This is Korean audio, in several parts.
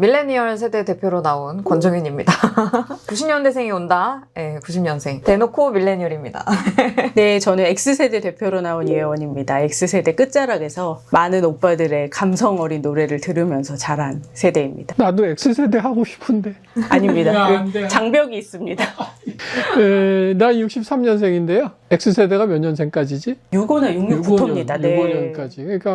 밀레니얼 세대 대표로 나온 권정윤입니다. 90년대생이 온다. 네, 90년생. 대놓고 밀레니얼입니다. 네, 저는 X세대 대표로 나온 이혜원입니다. X세대 끝자락에서 많은 오빠들의 감성 어린 노래를 들으면서 자란 세대입니다. 나도 X세대 하고 싶은데. 아닙니다. 야, 안 돼. 장벽이 있습니다. 나 63년생인데요. X세대가 몇 년생까지지? 65나 66부터입니다. 네. 65년까지. 그러니까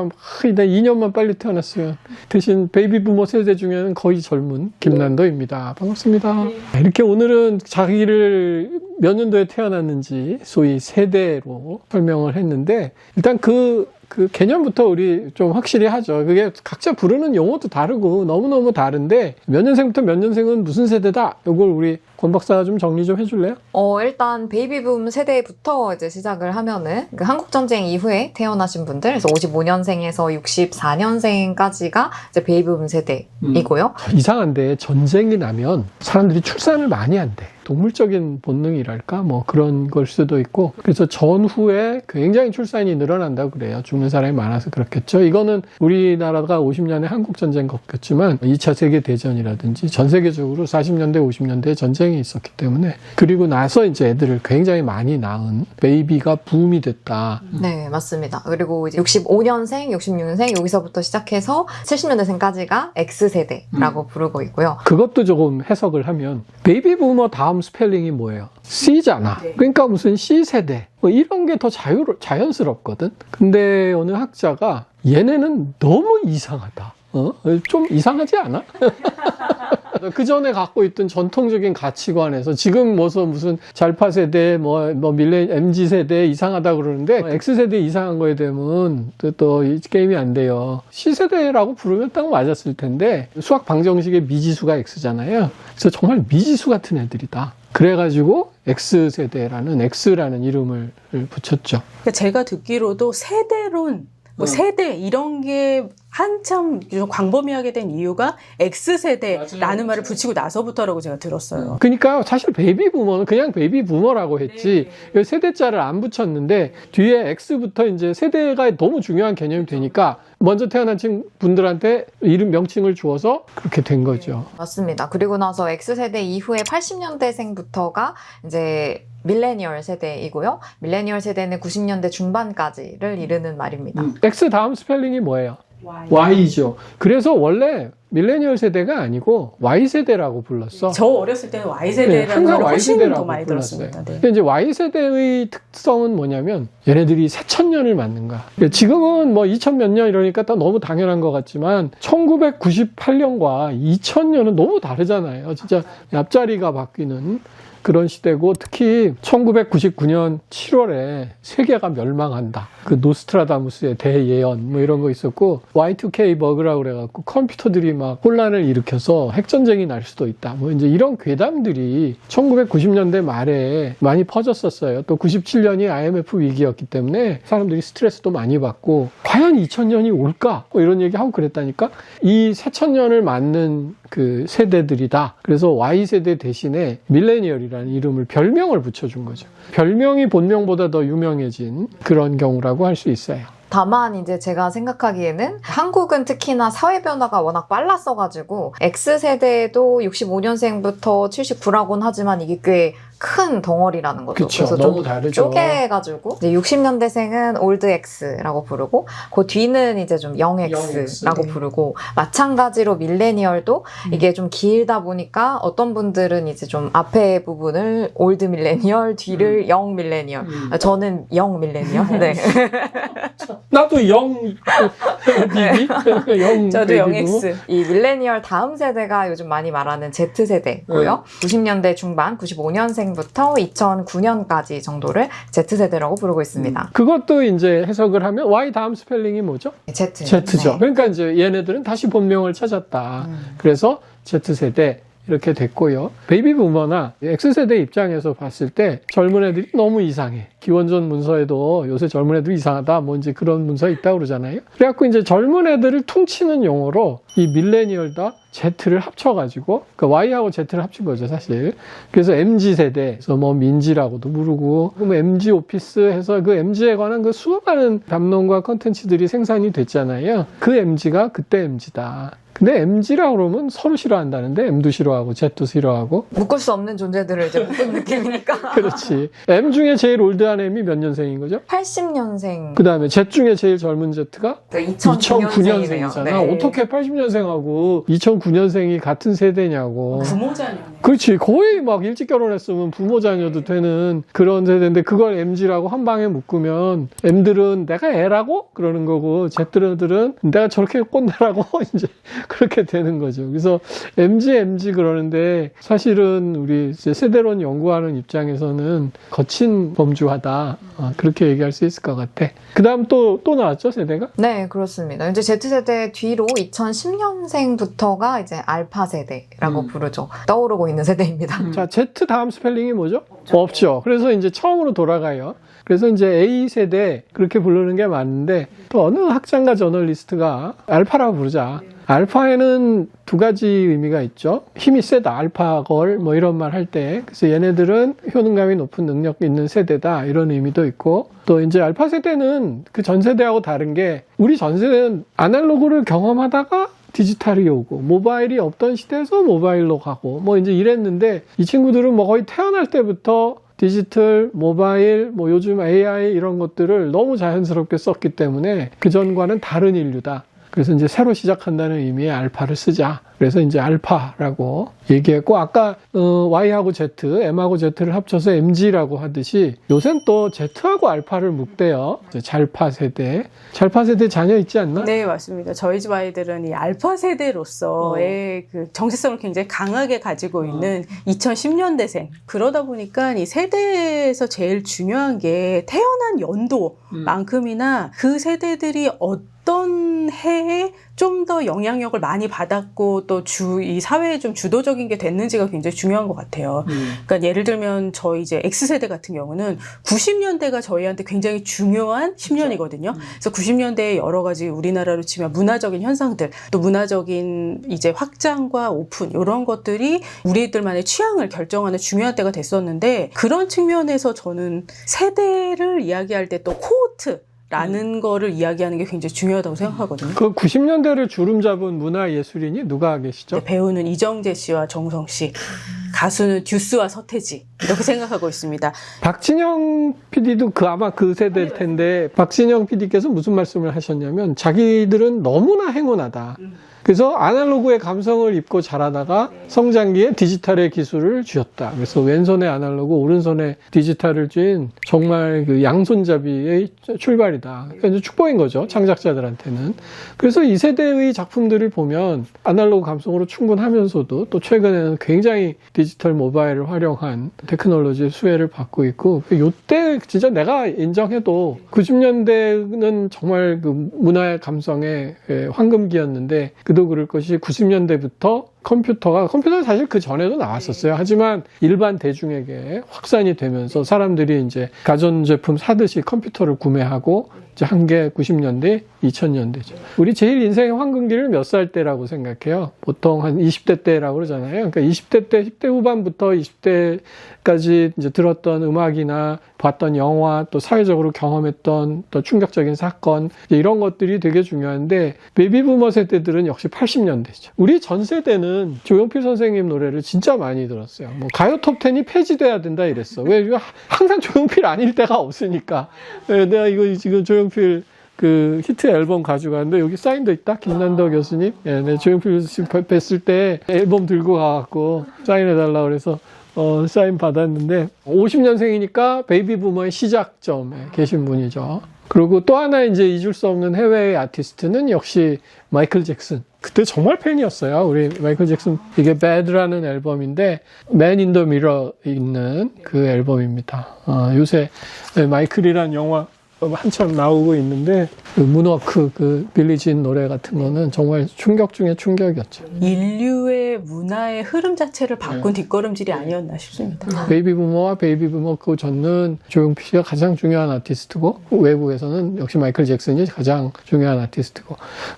나 2년만 빨리 태어났으면. 대신 베이비 부모 세대 중에는 거의 젊은 김난도입니다. 반갑습니다. 이렇게 오늘은 자기를 몇 년도에 태어났는지 소위 세대로 설명을 했는데 일단 그 개념부터 우리 좀 확실히 하죠. 그게 각자 부르는 용어도 다르고 너무너무 다른데 몇 년생부터 몇 년생은 무슨 세대다? 이걸 우리 권 박사가 좀 정리 좀 해줄래요? 일단 베이비붐 세대부터 이제 시작을 하면은 그 한국전쟁 이후에 태어나신 분들, 그래서 55년생에서 64년생까지가 이제 베이비붐 세대이고요. 이상한데 전쟁이 나면 사람들이 출산을 많이 한대. 동물적인 본능이랄까? 뭐 그런 걸 수도 있고. 그래서 전후에 굉장히 출산이 늘어난다고 그래요. 죽는 사람이 많아서 그렇겠죠. 이거는 우리나라가 50년에 한국전쟁 겪었지만 2차 세계대전이라든지 전 세계적으로 40년대, 50년대에 전쟁이 있었기 때문에 그리고 나서 이제 애들을 굉장히 많이 낳은 베이비가 붐이 됐다. 네, 맞습니다. 그리고 이제 65년생, 66년생 여기서부터 시작해서 70년대생까지가 X세대라고 부르고 있고요. 그것도 조금 해석을 하면 베이비 부머 다음 스펠링이 뭐예요? C잖아. 그러니까 무슨 C세대 뭐 이런 게 더 자연스럽거든. 근데 어느 학자가 얘네는 너무 이상하다. 좀 이상하지 않아? 그 전에 갖고 있던 전통적인 가치관에서 지금 무슨 잘파 세대, MZ 세대 이상하다 그러는데 X세대 이상한 거에 대면 또 이 게임이 안 돼요. C세대라고 부르면 딱 맞았을 텐데 수학 방정식의 미지수가 X잖아요. 그래서 정말 미지수 같은 애들이다. 그래가지고 X세대라는 X라는 이름을 붙였죠. 그러니까 제가 듣기로도 세대론, 세대 이런 게 한참 좀 광범위하게 된 이유가 X세대라는 말을 붙이고 나서부터라고 제가 들었어요. 그러니까 사실 베이비 부머는 그냥 베이비 부머라고 했지 세대자를 안 붙였는데 뒤에 X부터 이제 세대가 너무 중요한 개념이 되니까 먼저 태어난 분들한테 이름 명칭을 주어서 그렇게 된 거죠. 맞습니다. 그리고 나서 X세대 이후에 80년대생부터가 이제 밀레니얼 세대이고요. 밀레니얼 세대는 90년대 중반까지를 이르는 말입니다. X 다음 스펠링이 뭐예요? Y죠. 그래서 원래 밀레니얼 세대가 아니고 Y세대라고 불렀어. 저 어렸을 때는 Y세대라는 걸 훨씬 더 많이 들었습니다. 네. 근데 이제 Y세대의 특성은 뭐냐면 얘네들이 새천년을 맞는 거야. 지금은 2000 몇 년 이러니까 너무 당연한 것 같지만 1998년과 2000년은 너무 다르잖아요. 진짜 앞자리가 바뀌는 그런 시대고 특히 1999년 7월에 세계가 멸망한다. 그 노스트라다무스의 대예언 이런 거 있었고 Y2K 버그라고 그래갖고 컴퓨터들이 막 혼란을 일으켜서 핵전쟁이 날 수도 있다. 이제 이런 괴담들이 1990년대 말에 많이 퍼졌었어요. 또 97년이 IMF 위기였기 때문에 사람들이 스트레스도 많이 받고 과연 2000년이 올까? 이런 얘기하고 그랬다니까. 이 새천년을 맞는 그 세대들이다. 그래서 Y세대 대신에 밀레니얼이라는 이름을 별명을 붙여준 거죠. 별명이 본명보다 더 유명해진 그런 경우라고 할 수 있어요. 다만 이제 제가 생각하기에는 한국은 특히나 사회 변화가 워낙 빨랐어가지고 X세대도 65년생부터 79라고는 하지만 이게 꽤 큰 덩어리라는 거죠. 그쵸, 그래서 너무 좀 다르죠. 쪼개가지고 이제 60년대생은 올드 X라고 부르고 그 뒤는 이제 좀 영 X라고 부르고 마찬가지로 밀레니얼도 이게 좀 길다 보니까 어떤 분들은 이제 좀 앞에 부분을 올드 밀레니얼 뒤를 영 밀레니얼 저는 영 밀레니얼 네. 나도 영 저도 영 X. 이 밀레니얼 다음 세대가 요즘 많이 말하는 Z세대고요. 90년대 중반 95년생 부터 2009년까지 정도를 Z세대라고 부르고 있습니다. 그것도 이제 해석을 하면 Y 다음 스펠링이 뭐죠? Z죠. 네. 그러니까 이제 얘네들은 다시 본명을 찾았다. 그래서 Z세대 이렇게 됐고요. 베이비 부머나 X세대 입장에서 봤을 때 젊은 애들이 너무 이상해. 기원전 문서에도 요새 젊은 애들 이상하다 이제 그런 문서 있다고 그러잖아요. 그래갖고 이제 젊은 애들을 퉁치는 용어로 이 밀레니얼과 Z를 합쳐가지고 그러니까 Y하고 Z를 합친 거죠 사실. 그래서 MZ세대 그래서 민지라고도 부르고 그럼 MG 오피스 해서 그 MG에 관한 그 수많은 담론과 컨텐츠들이 생산이 됐잖아요. 그 MG가 그때 MG다. 근데 MG라고 그러면 서로 싫어한다는데 M도 싫어하고 Z도 싫어하고. 묶을 수 없는 존재들을 이제 묶은 느낌이니까. 그렇지. M 중에 제일 올드한 M이 몇 년생인 거죠? 80년생. 그 다음에 Z 중에 제일 젊은 Z가 2009년생이네요. 네. 어떻게 80년생하고 2009년생이 같은 세대냐고. 부모 자녀네. 그렇지. 거의 막 일찍 결혼했으면 부모 자녀도 되는 그런 세대인데 그걸 MG라고 한 방에 묶으면 M들은 내가 애라고? 그러는 거고 Z들은 내가 저렇게 꼰대라고? 이제 그렇게 되는 거죠. 그래서 MG 그러는데 사실은 우리 이제 세대론 연구하는 입장에서는 거친 범주하다. 그렇게 얘기할 수 있을 것 같아. 그 다음 또 나왔죠, 세대가? 네, 그렇습니다. 이제 Z세대 뒤로 2010년생부터가 이제 알파 세대라고 부르죠. 떠오르고 있는 세대입니다. 자, Z 다음 스펠링이 뭐죠? 없죠. 그래서 이제 처음으로 돌아가요. 그래서 이제 A세대 그렇게 부르는 게 맞는데 또 어느 학장과 저널리스트가 알파라고 부르자. 알파에는 두 가지 의미가 있죠. 힘이 세다, 알파걸 뭐 이런 말 할 때. 그래서 얘네들은 효능감이 높은 능력 있는 세대다 이런 의미도 있고 또 이제 알파 세대는 그 전 세대하고 다른 게 우리 전 세대는 아날로그를 경험하다가 디지털이 오고 모바일이 없던 시대에서 모바일로 가고 뭐 이제 이랬는데 이 친구들은 뭐 거의 태어날 때부터 디지털, 모바일, 뭐 요즘 AI 이런 것들을 너무 자연스럽게 썼기 때문에 그전과는 다른 인류다. 그래서 이제 새로 시작한다는 의미의 알파를 쓰자. 그래서 이제 알파라고 얘기했고 아까 Y하고 Z, M하고 Z를 합쳐서 MG라고 하듯이 요새는 또 Z하고 알파를 묶대요. 잘파 세대. 잘파 세대 자녀 있지 않나? 네, 맞습니다. 저희 집 아이들은 이 알파 세대로서의 그 정체성을 굉장히 강하게 가지고 있는 2010년대생. 그러다 보니까 이 세대에서 제일 중요한 게 태어난 연도만큼이나 그 세대들이 어떤 해에 좀 더 영향력을 많이 받았고 또 이 사회에 좀 주도적인 게 됐는지가 굉장히 중요한 것 같아요. 그러니까 예를 들면 저희 이제 X세대 같은 경우는 90년대가 저희한테 굉장히 중요한 10년이거든요. 그래서 90년대에 여러 가지 우리나라로 치면 문화적인 현상들 또 문화적인 이제 확장과 오픈 이런 것들이 우리들만의 취향을 결정하는 중요한 때가 됐었는데 그런 측면에서 저는 세대를 이야기할 때 또 코호트 라는 거를 이야기하는 게 굉장히 중요하다고 생각하거든요. 그 90년대를 주름 잡은 문화예술인이 누가 계시죠? 네, 배우는 이정재 씨와 정우성 씨, 가수는 듀스와 서태지 이렇게 생각하고 있습니다. 박진영 PD도 아마 그 세대일 텐데 박진영 PD께서 무슨 말씀을 하셨냐면 자기들은 너무나 행운하다. 그래서 아날로그의 감성을 입고 자라다가 성장기에 디지털의 기술을 쥐었다. 그래서 왼손에 아날로그, 오른손에 디지털을 쥔 정말 그 양손잡이의 출발이다. 그러니까 축복인 거죠. 창작자들한테는. 그래서 이 세대의 작품들을 보면 아날로그 감성으로 충분하면서도 또 최근에는 굉장히 디지털 모바일을 활용한 테크놀로지의 수혜를 받고 있고 요때 진짜 내가 인정해도 90년대는 정말 그 문화의 감성의 황금기였는데 그도 그럴 것이 90년대부터 컴퓨터는 사실 그 전에도 나왔었어요. 하지만 일반 대중에게 확산이 되면서 사람들이 이제 가전제품 사듯이 컴퓨터를 구매하고 이제 한 게 90년대, 2000년대죠. 우리 제일 인생의 황금기를 몇 살 때라고 생각해요? 보통 한 20대 때라고 그러잖아요. 그러니까 20대 때, 10대 후반부터 20대까지 이제 들었던 음악이나 봤던 영화, 또 사회적으로 경험했던 또 충격적인 사건, 이런 것들이 되게 중요한데, 베이비부머 세대들은 역시 80년대죠. 우리 전 세대는 조용필 선생님 노래를 진짜 많이 들었어요. 뭐 가요 톱10이 폐지돼야 된다 이랬어. 왜? 항상 조용필 아닐 때가 없으니까. 내가 이거 지금 조용필 그 히트 앨범 가져갔는데 여기 사인도 있다. 김난도 교수님. 네, 조용필 교수님 뵀을 때 앨범 들고 가갖고 사인해달라고 그래서 사인 받았는데 50년생이니까 베이비부머의 시작점에 계신 분이죠. 그리고 또 하나 이제 잊을 수 없는 해외의 아티스트는 역시 마이클 잭슨. 그때 정말 팬이었어요. 우리 마이클 잭슨 이게 Bad라는 앨범인데 Man in the Mirror 있는 그 앨범입니다. 요새 마이클이란 영화 한참 나오고 있는데 그 문워크 그 빌리진 노래 같은 거는 정말 충격 중에 충격이었죠. 인류의 문화의 흐름 자체를 바꾼 뒷걸음질이 아니었나 싶습니다. 베이비부머와 베이비부머 그 전는 조용필 씨가 가장 중요한 아티스트고 외국에서는 역시 마이클 잭슨이 가장 중요한 아티스트고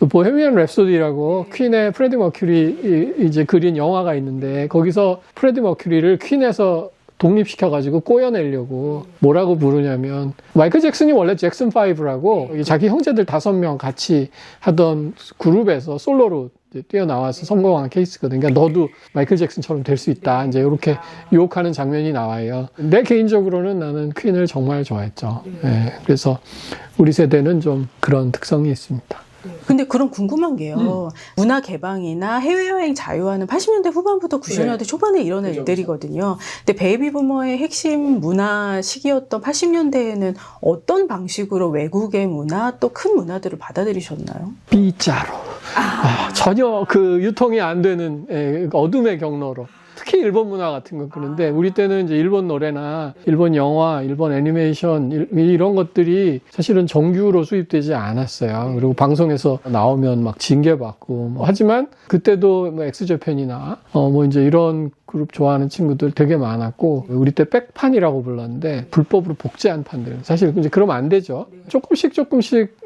보헤미안 랩소디라고 퀸의 프레디 머큐리 이제 그린 영화가 있는데 거기서 프레디 머큐리를 퀸에서 독립시켜가지고 꼬여내려고 뭐라고 부르냐면 마이클 잭슨이 원래 잭슨 5라고 자기 형제들 5명 같이 하던 그룹에서 솔로로 뛰어나와서 성공한 케이스거든요. 그러니까 너도 마이클 잭슨처럼 될 수 있다. 이제 이렇게 유혹하는 장면이 나와요. 내 개인적으로는 나는 퀸을 정말 좋아했죠. 예, 그래서 우리 세대는 좀 그런 특성이 있습니다. 근데 그럼 궁금한 게요. 문화 개방이나 해외여행 자유화는 80년대 후반부터 90년대 초반에 일어난 일들이거든요. 근데 베이비 부머의 핵심 문화 시기였던 80년대에는 어떤 방식으로 외국의 문화 또 큰 문화들을 받아들이셨나요? B자로. 전혀 그 유통이 안 되는 어둠의 경로로. 특히 일본 문화 같은 건 그런데 우리 때는 이제 일본 노래나 일본 영화, 일본 애니메이션 이런 것들이 사실은 정규로 수입되지 않았어요. 그리고 방송에서 나오면 막 징계받고 하지만 그때도 뭐 엑스제팬이나 뭐 이제 이런 그룹 좋아하는 친구들 되게 많았고 우리 때 백판이라고 불렀는데 불법으로 복제한 판들 사실 이제 그러면 안 되죠. 조금씩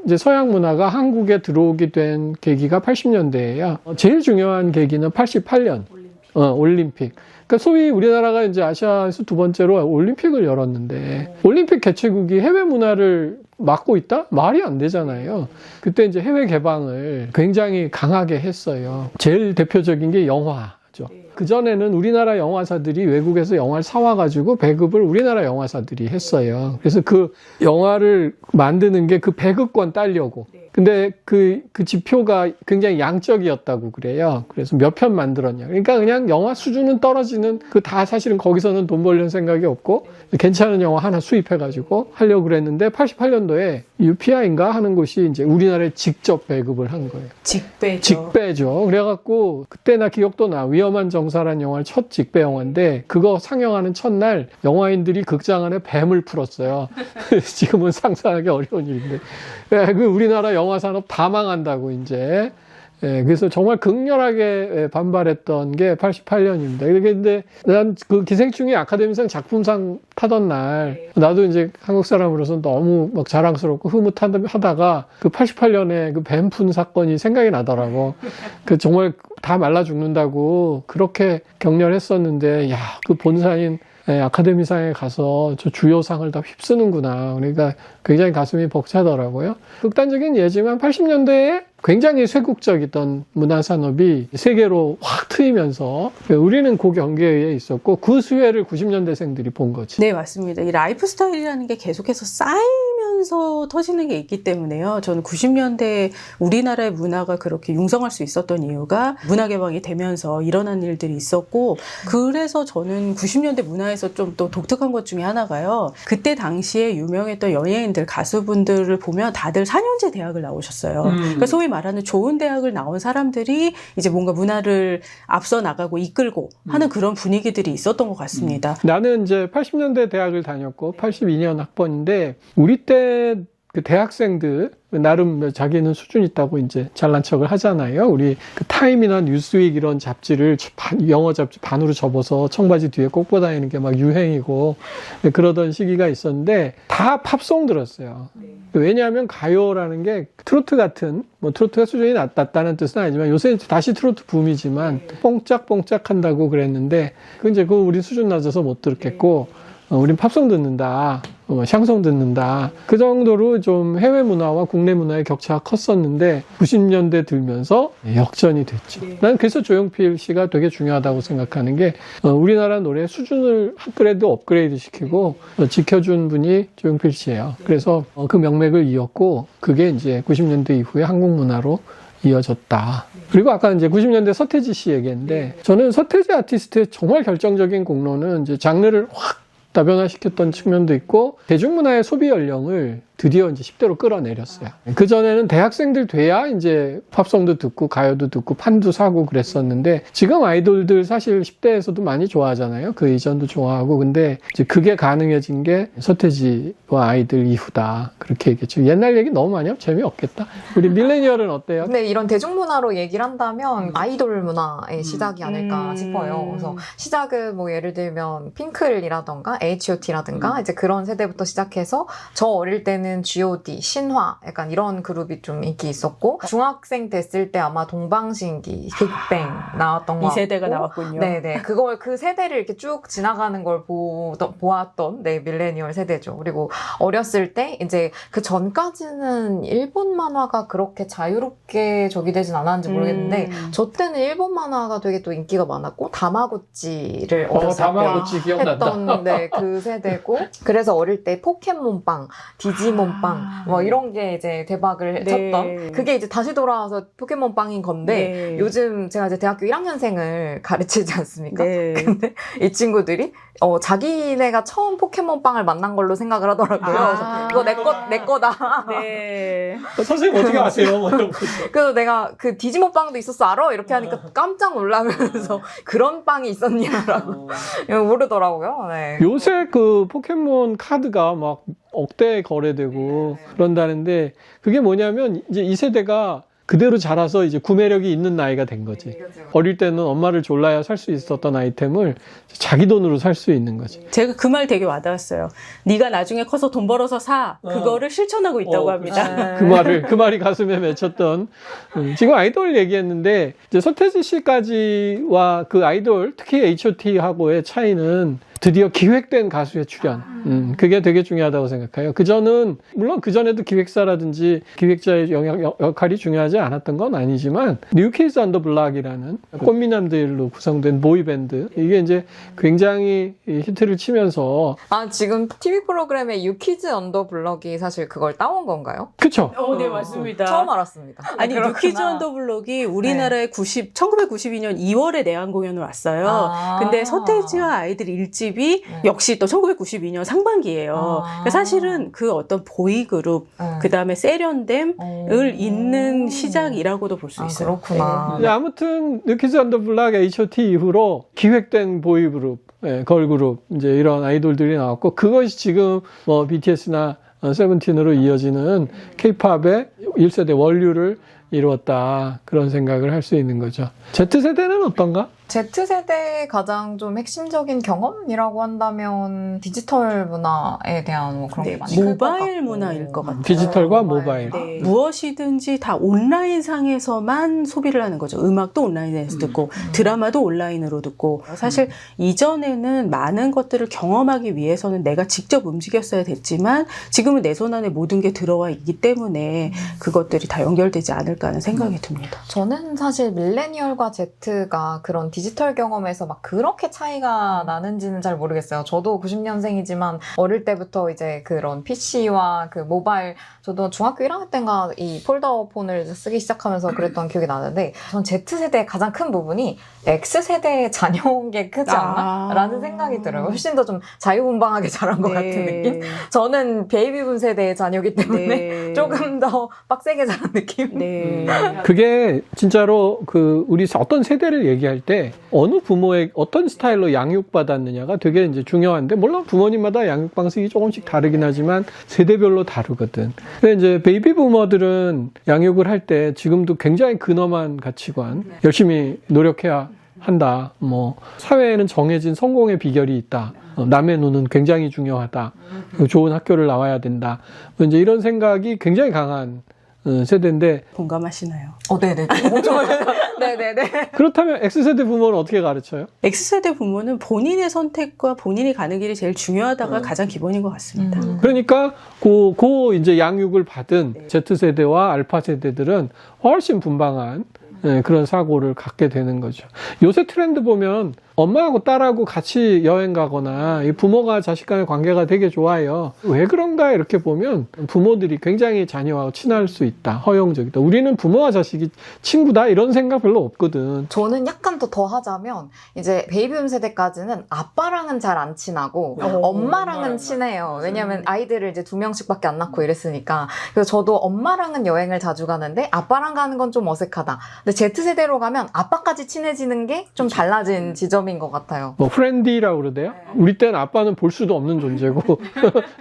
이제 서양 문화가 한국에 들어오게 된 계기가 80년대예요. 제일 중요한 계기는 88년 올림픽. 그러니까 소위 우리나라가 이제 아시아에서 2번째로 올림픽을 열었는데 올림픽 개최국이 해외 문화를 막고 있다? 말이 안 되잖아요. 그때 이제 해외 개방을 굉장히 강하게 했어요. 제일 대표적인 게 영화죠. 그전에는 우리나라 영화사들이 외국에서 영화를 사와가지고 배급을 우리나라 영화사들이 했어요. 그래서 그 영화를 만드는 게 그 배급권 따려고. 근데 그 지표가 굉장히 양적이었다고 그래요. 그래서 몇 편 만들었냐. 그러니까 그냥 영화 수준은 떨어지는 다 사실은 거기서는 돈 벌려는 생각이 없고 괜찮은 영화 하나 수입해가지고 하려고 그랬는데 88년도에 UPI인가 하는 곳이 이제 우리나라에 직접 배급을 한 거예요. 직배죠. 그래갖고 그때 나 기억도 나. 위험한 정사란 영화를 첫 직배 영화인데 그거 상영하는 첫날 영화인들이 극장 안에 뱀을 풀었어요. 지금은 상상하기 어려운 일인데. 그 우리나라 영화 산업 다 망한다고 이제. 그래서 정말 극렬하게 반발했던 게 88년입니다. 근데 난 그 기생충이 아카데미상 작품상 타던 날 나도 이제 한국 사람으로서 너무 막 자랑스럽고 흐뭇하다가 그 88년에 그 뱀푼 사건이 생각이 나더라고. 그 정말 다 말라 죽는다고 그렇게 격렬했었는데 그 본사인 아카데미상에 가서 저 주요상을 다 휩쓰는구나. 그러니까 굉장히 가슴이 벅차더라고요. 극단적인 예지만 80년대에 굉장히 쇄국적이던 문화산업이 세계로 확 트이면서 우리는 그 경계에 있었고 그 수혜를 90년대생들이 본 거지. 네, 맞습니다. 이 라이프 스타일이라는 게 계속해서 쌓이면서 터지는 게 있기 때문에요. 저는 90년대 우리나라의 문화가 그렇게 융성할 수 있었던 이유가 문화 개방이 되면서 일어난 일들이 있었고 그래서 저는 90년대 문화에서 좀 또 독특한 것 중에 하나가요. 그때 당시에 유명했던 연예인들, 가수분들을 보면 다들 4년제 대학을 나오셨어요. 그러니까 소위 말하는 좋은 대학을 나온 사람들이 이제 뭔가 문화를 앞서 나가고 이끌고 하는 그런 분위기들이 있었던 것 같습니다. 나는 이제 80년대 대학을 다녔고 82년 학번인데 우리 때 그 대학생들 나름 자기는 수준 있다고 이제 잘난 척을 하잖아요. 우리 그 타임이나 뉴스윅 이런 잡지를 영어 잡지 반으로 접어서 청바지 뒤에 꽂고 다니는 게 막 유행이고 그러던 시기가 있었는데 다 팝송 들었어요. 왜냐하면 가요라는 게 트로트 같은 뭐 트로트가 수준이 낮다는 뜻은 아니지만 요새 다시 트로트 붐이지만 뽕짝뽕짝 한다고 그랬는데 이제 그 우리 수준 낮아서 못 들었겠고 우린 팝송 듣는다, 샹송 듣는다. 그 정도로 좀 해외 문화와 국내 문화의 격차가 컸었는데 90년대 들면서 역전이 됐죠. 난 그래서 조용필 씨가 되게 중요하다고 생각하는 게 우리나라 노래 수준을 업그레이드 시키고 지켜준 분이 조용필 씨예요. 그래서 그 명맥을 이었고 그게 이제 90년대 이후에 한국 문화로 이어졌다. 그리고 아까 이제 90년대 서태지 씨 얘기했는데 저는 서태지 아티스트의 정말 결정적인 공로는 이제 장르를 확 다변화시켰던 측면도 있고 대중문화의 소비 연령을 드디어 이제 10대로 끌어내렸어요. 그전에는 대학생들 돼야 이제 팝송도 듣고 가요도 듣고 판도 사고 그랬었는데 지금 아이돌들 사실 10대에서도 많이 좋아하잖아요. 그 이전도 좋아하고 근데 이제 그게 가능해진 게 서태지와 아이들 이후다. 그렇게 얘기했죠. 옛날 얘기 너무 많이 하면 재미없겠다. 우리 밀레니얼은 어때요? 근데 이런 대중문화로 얘기를 한다면 아이돌 문화의 시작이 아닐까 싶어요. 그래서 시작은 뭐 예를 들면 핑클이라던가 H.O.T.라든가 이제 그런 세대부터 시작해서 저 어릴 때는 때는 G.O.D, 신화 약간 이런 그룹이 좀 인기 있었고 중학생 됐을 때 아마 동방신기, 빅뱅 나왔던 거 이 세대가 같고. 나왔군요. 네네. 그걸 그 세대를 이렇게 쭉 지나가는 걸 보았던 네 밀레니얼 세대죠. 그리고 어렸을 때 이제 그 전까지는 일본 만화가 그렇게 자유롭게 저기 되진 않았는지 모르겠는데 저 때는 일본 만화가 되게 또 인기가 많았고 다마고찌를 어렸을 때 다마고찌 기억난다. 했던 네, 그 세대고 그래서 어릴 때 포켓몬빵, 디지몬빵 뭐 이런 게 이제 대박을 네. 쳤던 그게 이제 다시 돌아와서 포켓몬빵인 건데 네. 요즘 제가 이제 대학교 1학년생을 가르치지 않습니까? 네. 근데 이 친구들이 자기네가 처음 포켓몬빵을 만난 걸로 생각을 하더라고요. 아. 그래서 내 거다. 네. 선생님 어떻게 아세요? 뭐 이런 거. 그래서 내가 그 디지몬 빵도 있었어 알아? 이렇게 하니까 깜짝 놀라면서 그런 빵이 있었냐라고 모르더라고요. 네. 요새 그 포켓몬 카드가 막 억대에 거래되고 그런다는데 그게 뭐냐면 이제 이 세대가 그대로 자라서 이제 구매력이 있는 나이가 된 거지. 어릴 때는 엄마를 졸라야 살 수 있었던 아이템을 자기 돈으로 살 수 있는 거지. 제가 그 말 되게 와닿았어요. 네가 나중에 커서 돈 벌어서 사. 그거를 실천하고 있다고 합니다. 그 말이 가슴에 맺혔던. 지금 아이돌 얘기했는데 이제 서태지 씨까지와 그 아이돌 특히 H.O.T.하고의 차이는 드디어 기획된 가수의 출연. 그게 되게 중요하다고 생각해요. 그전은 물론 그전에도 기획사라든지 기획자의 역할이 중요하지 않았던 건 아니지만 뉴키즈 온 더 블락이라는 꽃미남들로 구성된 보이밴드 이게 이제 굉장히 히트를 치면서 지금 TV 프로그램에 유키즈 언더 블럭이 사실 그걸 따온 건가요? 그쵸? 네, 맞습니다. 처음 알았습니다. 아니, 그렇구나. 뉴키즈 언더블럭이 우리나라에 1992년 2월에 내한 공연을 왔어요. 근데 서태지와 아이들 1집이 역시 또 1992년 상반기예요. 그러니까 사실은 그 어떤 보이그룹, 그 다음에 세련됨을 잇는 시작이라고도 볼 수 있어요. 그렇구나. 네. 아무튼 뉴키즈 온 더 블락 H.O.T 이후로 기획된 보이그룹, 걸그룹 이제 이런 아이돌들이 나왔고 그것이 지금 뭐 BTS나 세븐틴으로 이어지는 K-팝의 1세대 원류를 이루었다 그런 생각을 할 수 있는 거죠. Z세대는 어떤가? Z세대의 가장 좀 핵심적인 경험이라고 한다면 디지털 문화에 대한 뭐 그런 게 많이 클 것 모바일 같고. 문화일 것 같아요. 디지털과 모바일. 네. 무엇이든지 다 온라인 상에서만 소비를 하는 거죠. 음악도 온라인에서 듣고 드라마도 온라인으로 듣고 사실 이전에는 많은 것들을 경험하기 위해서는 내가 직접 움직였어야 됐지만 지금은 내 손 안에 모든 게 들어와 있기 때문에 그것들이 다 연결되지 않을까 하는 생각이 듭니다. 저는 사실 밀레니얼과 Z가 그런 디지털 경험에서 막 그렇게 차이가 나는지는 잘 모르겠어요. 저도 90년생이지만 어릴 때부터 이제 그런 PC와 그 모바일, 저도 중학교 1학년 때인가 이 폴더폰을 쓰기 시작하면서 그랬던 기억이 나는데 전 Z세대의 가장 큰 부분이 X세대의 자녀인 게 크지 않나? 라는 생각이 들어요. 훨씬 더 좀 자유분방하게 자란 것 같은 느낌? 저는 베이비붐 세대의 자녀이기 때문에 조금 더 빡세게 자란 느낌? 네. 그게 진짜로 그 우리 어떤 세대를 얘기할 때 어느 부모의 어떤 스타일로 양육받았느냐가 되게 이제 중요한데 물론 부모님마다 양육 방식이 조금씩 다르긴 하지만 세대별로 다르거든. 근데 이제 베이비 부모들은 양육을 할 때 지금도 굉장히 근엄한 가치관, 열심히 노력해야 한다. 뭐 사회에는 정해진 성공의 비결이 있다. 남의 눈은 굉장히 중요하다. 좋은 학교를 나와야 된다. 이제 이런 생각이 굉장히 강한 세대인데 공감하시나요? 네네. 네네네. 그렇다면 X세대 부모는 어떻게 가르쳐요? X세대 부모는 본인의 선택과 본인이 가는 길이 제일 중요하다가 가장 기본인 것 같습니다. 그러니까 이제 양육을 받은 Z세대와 알파 세대들은 훨씬 분방한 그런 사고를 갖게 되는 거죠. 요새 트렌드 보면 엄마하고 딸하고 같이 여행 가거나 이 부모가 자식 간의 관계가 되게 좋아요. 왜 그런가 이렇게 보면 부모들이 굉장히 자녀하고 친할 수 있다. 허용적이다. 우리는 부모와 자식이 친구다 이런 생각 별로 없거든. 저는 약간 더 하자면 이제 베이비붐 세대까지는 아빠랑은 잘 안 친하고 엄마랑은 친해요. 왜냐면 아이들을 이제 2명씩밖에 안 낳고 이랬으니까. 그래서 저도 엄마랑은 여행을 자주 가는데 아빠랑 가는 건 좀 어색하다. 근데 Z세대로 가면 아빠까지 친해지는 게 좀 달라진 지점이 경험인 것 같아요. 뭐 프렌디라고 그러대요. 우리 때는 아빠는 볼 수도 없는 존재고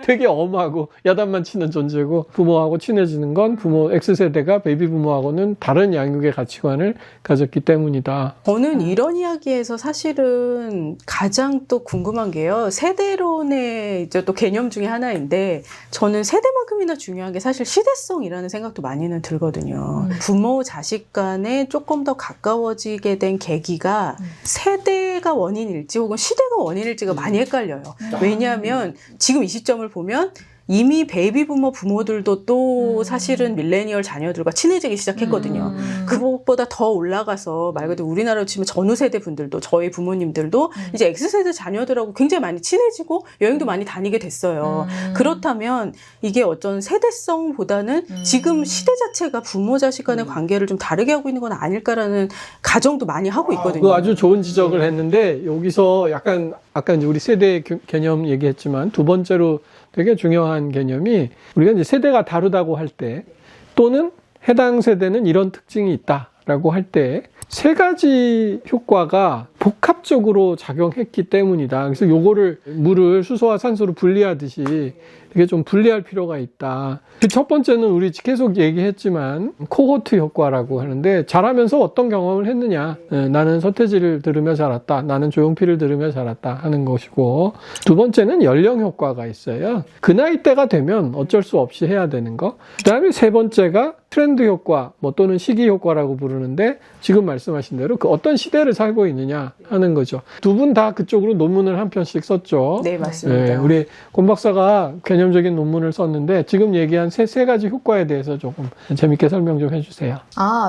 되게 엄하고 야단만 치는 존재고 부모하고 친해지는 건 부모 X세대가 베이비 부모하고는 다른 양육의 가치관을 가졌기 때문이다. 저는 이런 이야기에서 사실은 가장 또 궁금한 게요. 세대론의 이제 또 개념 중에 하나인데 저는 세대만큼이나 중요한 게 사실 시대성이라는 생각도 많이는 들거든요. 부모 자식 간에 조금 더 가까워지게 된 계기가 세대가 원인일지 혹은 시대가 원인일지가 많이 헷갈려요. 왜냐하면 지금 이 시점을 보면 이미 베이비 부모 부모들도 또 사실은 밀레니얼 자녀들과 친해지기 시작했거든요. 그것보다 더 올라가서 말 그대로 우리나라로 치면 전후 세대 분들도 저희 부모님들도 이제 X세대 자녀들하고 굉장히 많이 친해지고 여행도 많이 다니게 됐어요. 그렇다면 이게 어떤 세대성보다는 지금 시대 자체가 부모 자식 간의 관계를 좀 다르게 하고 있는 건 아닐까라는 가정도 많이 하고 있거든요. 그거 아주 좋은 지적을 했는데 여기서 약간 아까 이제 우리 세대 개념 얘기했지만 두 번째로 되게 중요한 개념이 우리가 이제 세대가 다르다고 할 때 또는 해당 세대는 이런 특징이 있다라고 할 때 세 가지 효과가 복합적으로 작용했기 때문이다. 그래서 요거를 물을 수소와 산소로 분리하듯이 이게 좀 분리할 필요가 있다. 첫 번째는 우리 계속 얘기했지만 코호트 효과라고 하는데 자라면서 어떤 경험을 했느냐. 나는 서태지를 들으며 자랐다. 나는 조용필을 들으며 자랐다 하는 것이고 두 번째는 연령 효과가 있어요. 그 나이대가 되면 어쩔 수 없이 해야 되는 거. 그 다음에 세 번째가 트렌드 효과 뭐 또는 시기 효과라고 부르는데 지금 말씀하신 대로 그 어떤 시대를 살고 있느냐 하는 거죠. 두 분 다 그쪽으로 논문을 한 편씩 썼죠. 네, 맞습니다. 우리 권 박사가 개념적인 논문을 썼는데 지금 얘기한 세 가지 효과에 대해서 조금 재밌게 설명 좀 해주세요.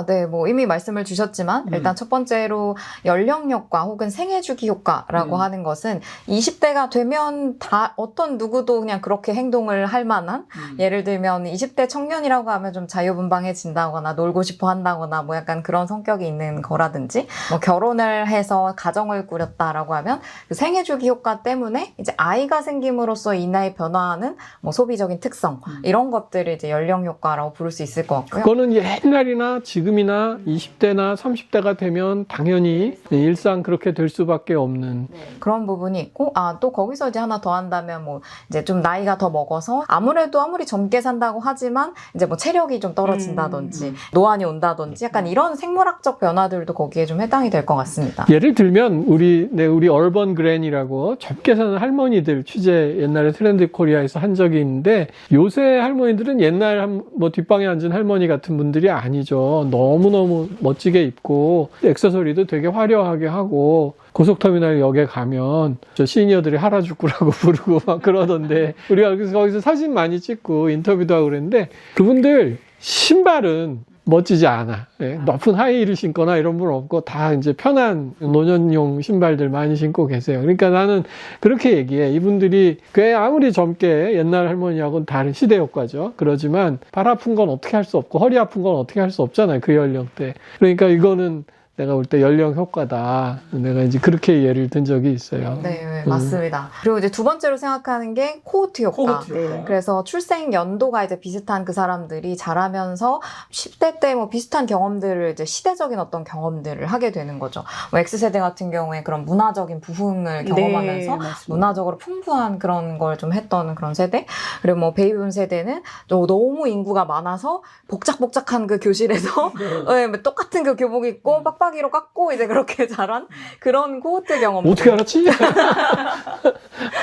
네, 뭐 이미 말씀을 주셨지만 일단 첫 번째로 연령 효과 혹은 생애 주기 효과라고 하는 것은 20대가 되면 다 어떤 누구도 그냥 그렇게 행동을 할 만한 예를 들면 20대 청년이라고 하면 좀 자유분방해진다거나 놀고 싶어 한다거나 뭐 약간 그런 성격이 있는 거라든지 뭐 결혼을 해서 가정을 꾸렸다라고 하면 그 생애 주기 효과 때문에 이제 아이가 생김으로써 인하에 변화하는 뭐 소비적인 특성 이런 것들을 이제 연령 효과라고 부를 수 있을 것 같고요. 그거는 옛날이나 지금이나 20대나 30대가 되면 당연히 일상 그렇게 될 수밖에 없는 그런 부분이 있고 또 거기서 이제 하나 더 한다면 뭐 이제 좀 나이가 더 먹어서 아무리 젊게 산다고 하지만 이제 뭐 체력이 좀 떨어진다든지 노안이 온다든지 약간 이런 생물학적 변화들도 거기에 좀 해당이 될 것 같습니다. 예를 들면 우리 얼번 그랜이라고 젊게 사는 할머니들 취재 옛날에 트렌드 코리아에서 한 적이 있는데 요새 할머니들은 옛날 뭐 뒷방에 앉은 할머니 같은 분들이 아니죠. 너무너무 멋지게 입고 액세서리도 되게 화려하게 하고 고속터미널 역에 가면 저 시니어들이 하라주꾸라고 부르고 막 그러던데 우리가 거기서 사진 많이 찍고 인터뷰도 하고 그랬는데 그분들 신발은 멋지지 않아. 높은 하이힐을 신거나 이런 분 없고 다 이제 편한 노년용 신발들 많이 신고 계세요. 그러니까 나는 그렇게 얘기해. 이분들이 꽤 아무리 젊게 옛날 할머니하고는 다른 시대 효과죠. 그러지만 발 아픈 건 어떻게 할 수 없고 허리 아픈 건 어떻게 할 수 없잖아요. 그 연령대. 그러니까 이거는 내가 볼 때 연령 효과다. 내가 이제 그렇게 예를 든 적이 있어요. 네, 맞습니다. 그리고 이제 두 번째로 생각하는 게 코호트 효과. 네. 그래서 출생 연도가 이제 비슷한 그 사람들이 자라면서 10대 때 뭐 비슷한 경험들을 이제 시대적인 어떤 경험들을 하게 되는 거죠. 뭐 X세대 같은 경우에 그런 문화적인 부흥을 경험하면서 네, 문화적으로 풍부한 그런 걸 좀 했던 그런 세대. 그리고 뭐 베이비붐 세대는 너무 인구가 많아서 복작복작한 그 교실에서 네, 똑같은 그 교복 입고 빡빡이로 깎고 이제 그렇게 자란 그런 코호트 경험. 어떻게 알았지?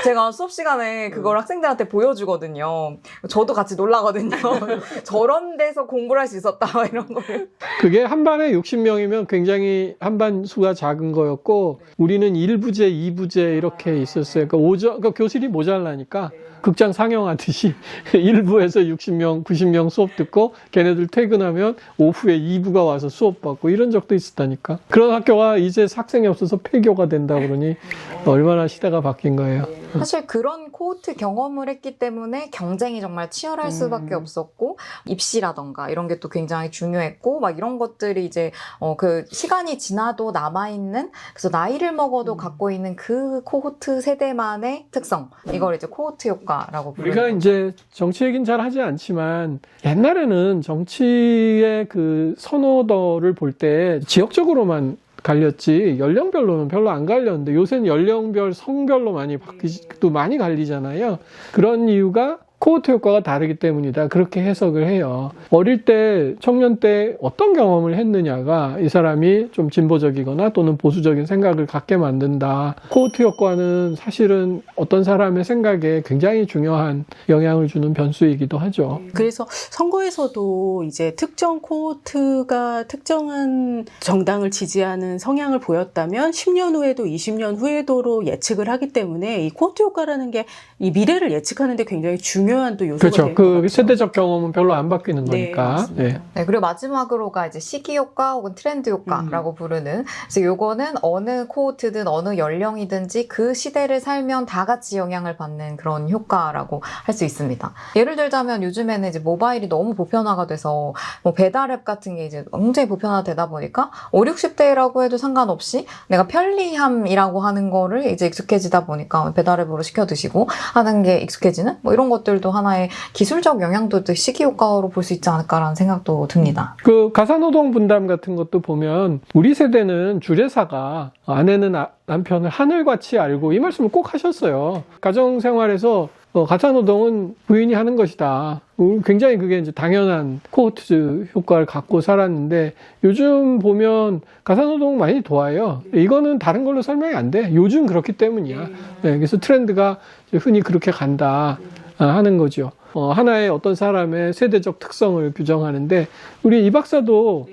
제가 수업 시간에 그걸 학생들한테 보여주거든요. 저도 같이 놀라거든요. 저런 데서 공부를 할 수 있었다 이런 거를. 그게 한 반에 60명이면 굉장히 한 반 수가 작은 거였고 우리는 1부제, 2부제 이렇게 있었어요. 그러니까 교실이 모자라니까 극장 상영하듯이 1부에서 60명, 90명 수업 듣고 걔네들 퇴근하면 오후에 2부가 와서 수업 받고 이런 적도 있었다니까. 그런 학교가 이제 학생이 없어서 폐교가 된다 그러니 얼마나 시대가 바뀐 거예요. 사실 그런 코호트 경험을 했기 때문에 경쟁이 정말 치열할 수밖에 없었고 입시라던가 이런 게 또 굉장히 중요했고 막 이런 것들이 이제 그 시간이 지나도 남아있는 그래서 나이를 먹어도 갖고 있는 그 코호트 세대만의 특성 이걸 이제 코호트 효과라고 부르는 우리가 거죠. 이제 정치 얘기는 잘 하지 않지만 옛날에는 정치의 그 선호도를 볼 때 지역적으로만 갈렸지 연령별로는 별로 안 갈렸는데 요새는 연령별, 성별로 또 많이 갈리잖아요. 그런 이유가 코호트 효과가 다르기 때문이다. 그렇게 해석을 해요. 어릴 때, 청년 때 어떤 경험을 했느냐가 이 사람이 좀 진보적이거나 또는 보수적인 생각을 갖게 만든다. 코호트 효과는 사실은 어떤 사람의 생각에 굉장히 중요한 영향을 주는 변수이기도 하죠. 그래서 선거에서도 이제 특정 코호트가 특정한 정당을 지지하는 성향을 보였다면 10년 후에도 20년 후에도로 예측을 하기 때문에 이 코호트 효과라는 게 이 미래를 예측하는 데 굉장히 중요한 또 요소가 그렇죠. 되는 것 같아요. 그 세대적 경험은 별로 안 바뀌는 거니까. 맞습니다. 네. 네, 그리고 마지막으로가 이제 시기 효과 혹은 트렌드 효과라고 부르는, 그래서 요거는 어느 코호트든 어느 연령이든지 그 시대를 살면 다 같이 영향을 받는 그런 효과라고 할 수 있습니다. 예를 들자면 요즘에는 이제 모바일이 너무 보편화가 돼서 뭐 배달앱 같은 게 이제 굉장히 보편화되다 보니까 5, 60대라고 해도 상관없이 내가 편리함이라고 하는 거를 이제 익숙해지다 보니까 배달앱으로 시켜 드시고 하는 게 익숙해지는 뭐 이런 것들도 하나의 기술적 영향도 시기 효과로 볼 수 있지 않을까라는 생각도 듭니다. 그 가사노동 분담 같은 것도 보면 우리 세대는 주례사가 아내는 남편을 하늘같이 알고 이 말씀을 꼭 하셨어요. 가정생활에서 가사노동은 부인이 하는 것이다. 굉장히 그게 이제 당연한 코호트 효과를 갖고 살았는데 요즘 보면 가사노동 많이 도와요. 이거는 다른 걸로 설명이 안 돼. 요즘 그렇기 때문이야. 네, 그래서 트렌드가 흔히 그렇게 간다 하는 거죠. 하나의 어떤 사람의 세대적 특성을 규정하는데 우리 이 박사도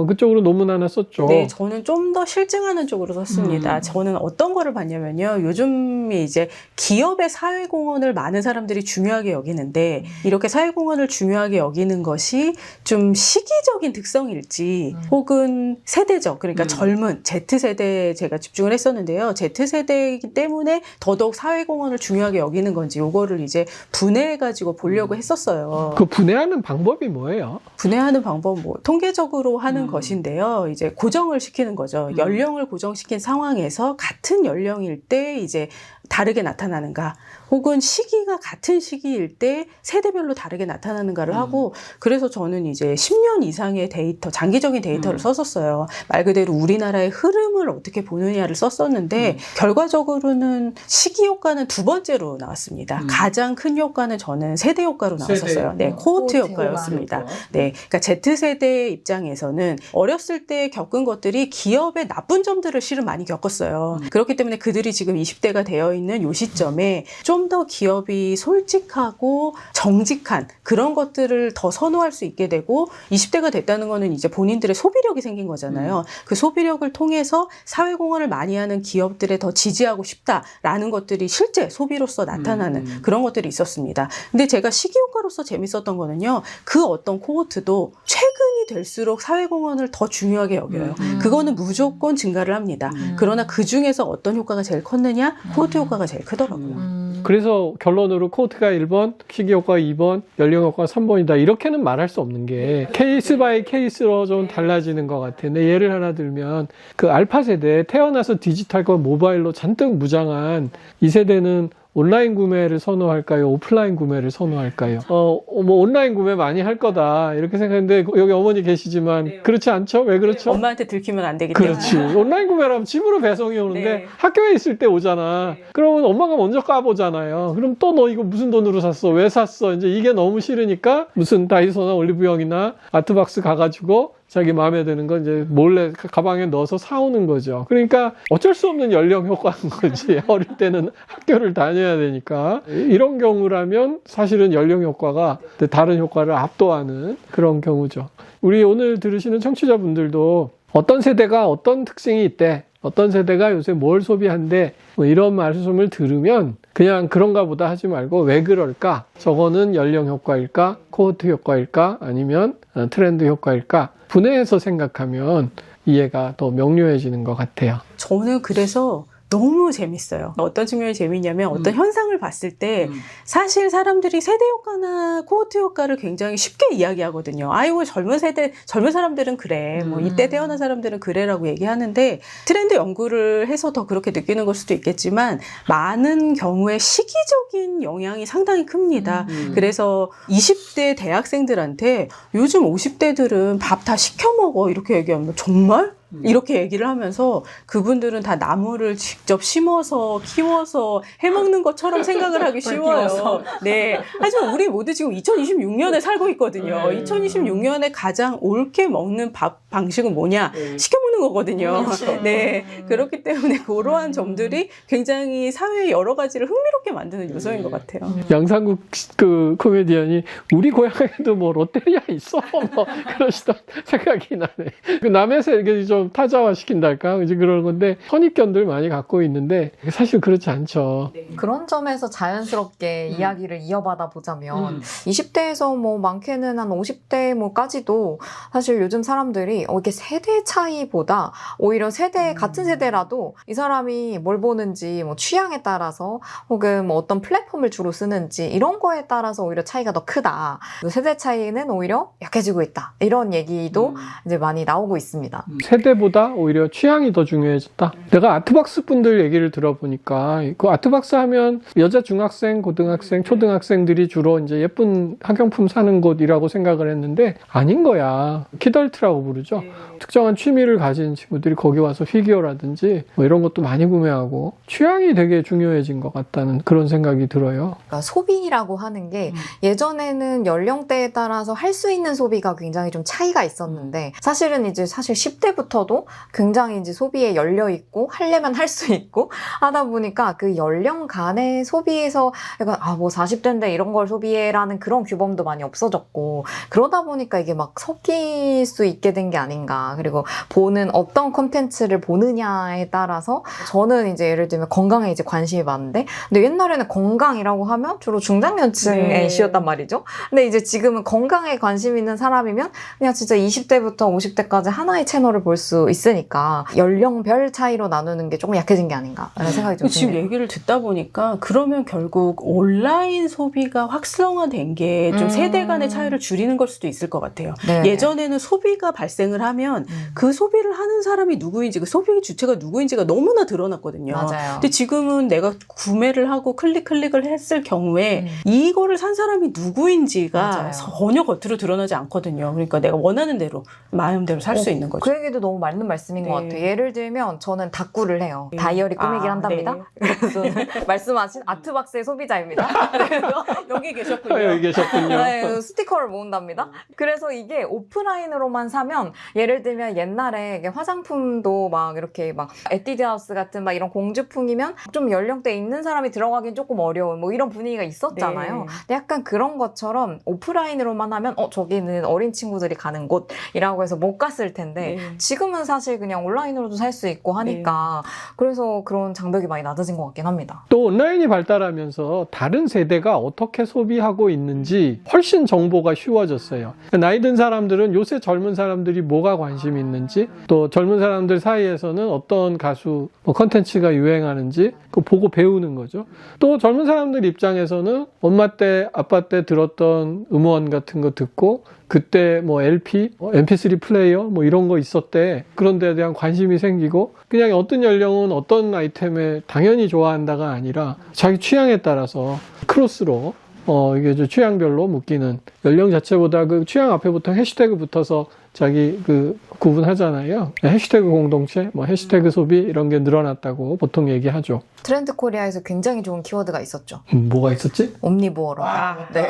그쪽으로 논문 하나 썼죠. 네, 저는 좀 더 실증하는 쪽으로 썼습니다. 저는 어떤 거를 봤냐면요. 요즘에 이제 기업의 사회공헌을 많은 사람들이 중요하게 여기는데 이렇게 사회공헌을 중요하게 여기는 것이 좀 시기적인 특성일지 혹은 세대적, 그러니까 젊은 Z세대에 제가 집중을 했었는데요. Z세대이기 때문에 더더욱 사회공헌을 중요하게 여기는 건지 요거를 이제 분해해가지고 보려고 했었어요. 그 분해하는 방법이 뭐예요? 분해하는 방법, 뭐 통계적으로 하는 것인데요. 이제 고정을 시키는 거죠. 연령을 고정시킨 상황에서 같은 연령일 때 이제 다르게 나타나는가, 혹은 시기가 같은 시기일 때 세대별로 다르게 나타나는가를 하고, 그래서 저는 이제 10년 이상의 데이터, 장기적인 데이터를 썼었어요. 말 그대로 우리나라의 흐름을 어떻게 보느냐를 썼었는데 결과적으로는 시기 효과는 두 번째로 나왔습니다. 가장 큰 효과는 저는 세대 효과로 나왔었어요. 네, 코호트 효과였습니다. 네, 그러니까 Z세대의 입장에서는 어렸을 때 겪은 것들이 기업의 나쁜 점들을 실은 많이 겪었어요. 그렇기 때문에 그들이 지금 20대가 되어 있는 요 시점에 좀 더 기업이 솔직하고 정직한 그런 것들을 더 선호할 수 있게 되고, 20대가 됐다는 거는 이제 본인들의 소비력이 생긴 거잖아요. 그 소비력을 통해서 사회공헌을 많이 하는 기업들에 더 지지하고 싶다라는 것들이 실제 소비로서 나타나는 그런 것들이 있었습니다. 근데 제가 시기효과로서 재밌었던 거는요, 그 어떤 코호트도 최근이 될수록 사회공헌을 더 중요하게 여겨요. 그거는 무조건 증가를 합니다. 그러나 그 중에서 어떤 효과가 제일 컸느냐? 코호트 효과가 제일 크더라고요. 그래서 결론으로 코호트가 1번, 시기 효과가 2번, 연령 효과가 3번이다. 이렇게는 말할 수 없는 게 케이스 바이 케이스로 좀 달라지는 것 같은데, 예를 하나 들면 그 알파 세대, 태어나서 디지털과 모바일로 잔뜩 무장한 이 세대는 온라인 구매를 선호할까요? 오프라인 구매를 선호할까요? 뭐 온라인 구매 많이 할 거다 이렇게 생각했는데, 여기 어머니 계시지만 그렇지 않죠? 왜 그렇죠? 엄마한테 들키면 안 되기 때문에. 그렇지. 온라인 구매라면 집으로 배송이 오는데 네. 학교에 있을 때 오잖아. 그러면 엄마가 먼저 까보잖아요. 그럼 또 너 이거 무슨 돈으로 샀어? 왜 샀어? 이제 이게 너무 싫으니까 무슨 다이소나 올리브영이나 아트박스 가가지고 자기 마음에 드는 거 이제 몰래 가방에 넣어서 사오는 거죠. 그러니까 어쩔 수 없는 연령 효과인 거지. 어릴 때는 학교를 다녀야 되니까. 이런 경우라면 사실은 연령 효과가 다른 효과를 압도하는 그런 경우죠. 우리 오늘 들으시는 청취자분들도 어떤 세대가 어떤 특징이 있대, 어떤 세대가 요새 뭘 소비한대, 뭐 이런 말씀을 들으면 그냥 그런가 보다 하지 말고 왜 그럴까? 저거는 연령 효과일까? 코호트 효과일까? 아니면 트렌드 효과일까? 분해해서 생각하면 이해가 더 명료해지는 것 같아요. 저는 그래서 너무 재밌어요. 어떤 측면이 재밌냐면 어떤 현상을 봤을 때 사실 사람들이 세대 효과나 코호트 효과를 굉장히 쉽게 이야기하거든요. 아이고 젊은 사람들은 그래. 뭐 이때 태어난 사람들은 그래라고 얘기하는데, 트렌드 연구를 해서 더 그렇게 느끼는 걸 수도 있겠지만 많은 경우에 시기적인 영향이 상당히 큽니다. 그래서 20대 대학생들한테 요즘 50대들은 밥 다 시켜 먹어 이렇게 얘기하면 정말? 이렇게 얘기를 하면서 그분들은 다 나무를 직접 심어서 키워서 해먹는 것처럼 생각을 하기 쉬워요. 네. 하지만 우리 모두 지금 2026년에 살고 있거든요. 2026년에 가장 옳게 먹는 밥 방식은 뭐냐? 시켜먹는 거거든요. 그렇죠. 네. 그렇기 때문에 그러한 점들이 굉장히 사회의 여러 가지를 흥미롭게 만드는 요소인 것 같아요. 양상국 그 코미디언이 우리 고향에도 뭐 롯데리아 있어? 뭐 그러시던 생각이 나네. 그 남의 세계 좀 타자화 시킨달까? 이제 그런 건데 선입견들 많이 갖고 있는데 사실 그렇지 않죠. 그런 점에서 자연스럽게 이야기를 이어받아 보자면 20대에서 뭐 많게는 한 50대 뭐까지도 사실 요즘 사람들이 이게 세대 차이보다 오히려 같은 세대라도 이 사람이 뭘 보는지 뭐 취향에 따라서 혹은 뭐 어떤 플랫폼을 주로 쓰는지 이런 거에 따라서 오히려 차이가 더 크다. 세대 차이는 오히려 약해지고 있다. 이런 얘기도 이제 많이 나오고 있습니다. 세대보다 오히려 취향이 더 중요해졌다. 내가 아트박스 분들 얘기를 들어보니까 그 아트박스 하면 여자 중학생, 고등학생, 초등학생들이 주로 이제 예쁜 학용품 사는 곳이라고 생각을 했는데 아닌 거야. 키덜트라고 부르죠. 특정한 취미를 가진 친구들이 거기 와서 피규어라든지 뭐 이런 것도 많이 구매하고 취향이 되게 중요해진 것 같다는 그런 생각이 들어요. 그러니까 소비라고 하는 게 예전에는 연령대에 따라서 할 수 있는 소비가 굉장히 좀 차이가 있었는데 사실은 이제 10대부터도 굉장히 이제 소비에 열려 있고 하려면 할 수 있고 하다 보니까 그 연령 간의 소비에서 약간 뭐 40대인데 이런 걸 소비해라는 그런 규범도 많이 없어졌고 그러다 보니까 이게 막 섞일 수 있게 된 게 아닌가. 그리고 보는 어떤 콘텐츠를 보느냐에 따라서 저는 이제 예를 들면 건강에 이제 관심이 많은데 근데 옛날에는 건강이라고 하면 주로 중장년층의 이슈였단 말이죠. 근데 이제 지금은 건강에 관심 있는 사람이면 그냥 진짜 20대부터 50대까지 하나의 채널을 볼 수 있으니까 연령별 차이로 나누는 게 조금 약해진 게 아닌가 라는 생각이 좀 지금 드네요. 얘기를 듣다 보니까 그러면 결국 온라인 소비가 확성화된 게 좀 세대 간의 차이를 줄이는 걸 수도 있을 것 같아요. 네. 예전에는 소비가 발생을 하면 그 소비를 하는 사람이 누구인지 그 소비의 주체가 누구인지가 너무나 드러났거든요. 맞아요. 근데 지금은 내가 구매를 하고 클릭을 했을 경우에 이거를 산 사람이 누구인지가 맞아요. 전혀 겉으로 드러나지 않거든요. 그러니까 내가 원하는 대로 마음대로 살 수 있는 거죠. 그 얘기도 너무 맞는 말씀인 네. 것 같아요. 예를 들면 저는 다꾸를 해요. 네. 다이어리 꾸미기를 한답니다. 네. 그래서 저는 말씀하신 아트박스의 소비자입니다. 그래서 여기 계셨군요. 여기 계셨군요. 네, 스티커를 모은답니다. 그래서 이게 오프라인으로만 사면 예를 들면 옛날에 이게 화장품도 막 이렇게 막 에뛰드하우스 같은 막 이런 공주풍이면 좀 연령대 있는 사람이 들어가긴 조금 어려운 뭐 이런 분위기가 있었잖아요. 네. 근데 약간 그런 것처럼 오프라인으로만 하면 저기는 어린 친구들이 가는 곳이라고 해서 못 갔을 텐데 네. 지금은 사실 그냥 온라인으로도 살 수 있고 하니까 그래서 그런 장벽이 많이 낮아진 것 같긴 합니다. 또 온라인이 발달하면서 다른 세대가 어떻게 소비하고 있는지 훨씬 정보가 쉬워졌어요. 나이 든 사람들은 요새 젊은 사람들이 뭐가 관심이 있는지 또 젊은 사람들 사이에서는 어떤 가수 컨텐츠가 유행하는지 그거 보고 배우는 거죠. 또 젊은 사람들 입장에서는 엄마 때 아빠 때 들었던 음원 같은 거 듣고 그때 뭐 LP, MP3 플레이어 뭐 이런 거 있었대. 그런 데에 대한 관심이 생기고 그냥 어떤 연령은 어떤 아이템에 당연히 좋아한다가 아니라 자기 취향에 따라서 크로스로 이게 좀 취향별로 묶이는 연령 자체보다 그 취향 앞에 보통 해시태그 붙어서 자기 그 구분하잖아요. 해시태그 공동체, 뭐 해시태그 소비 이런 게 늘어났다고 보통 얘기하죠. 트렌드 코리아에서 굉장히 좋은 키워드가 있었죠. 뭐가 있었지? 옴니보어로. 네.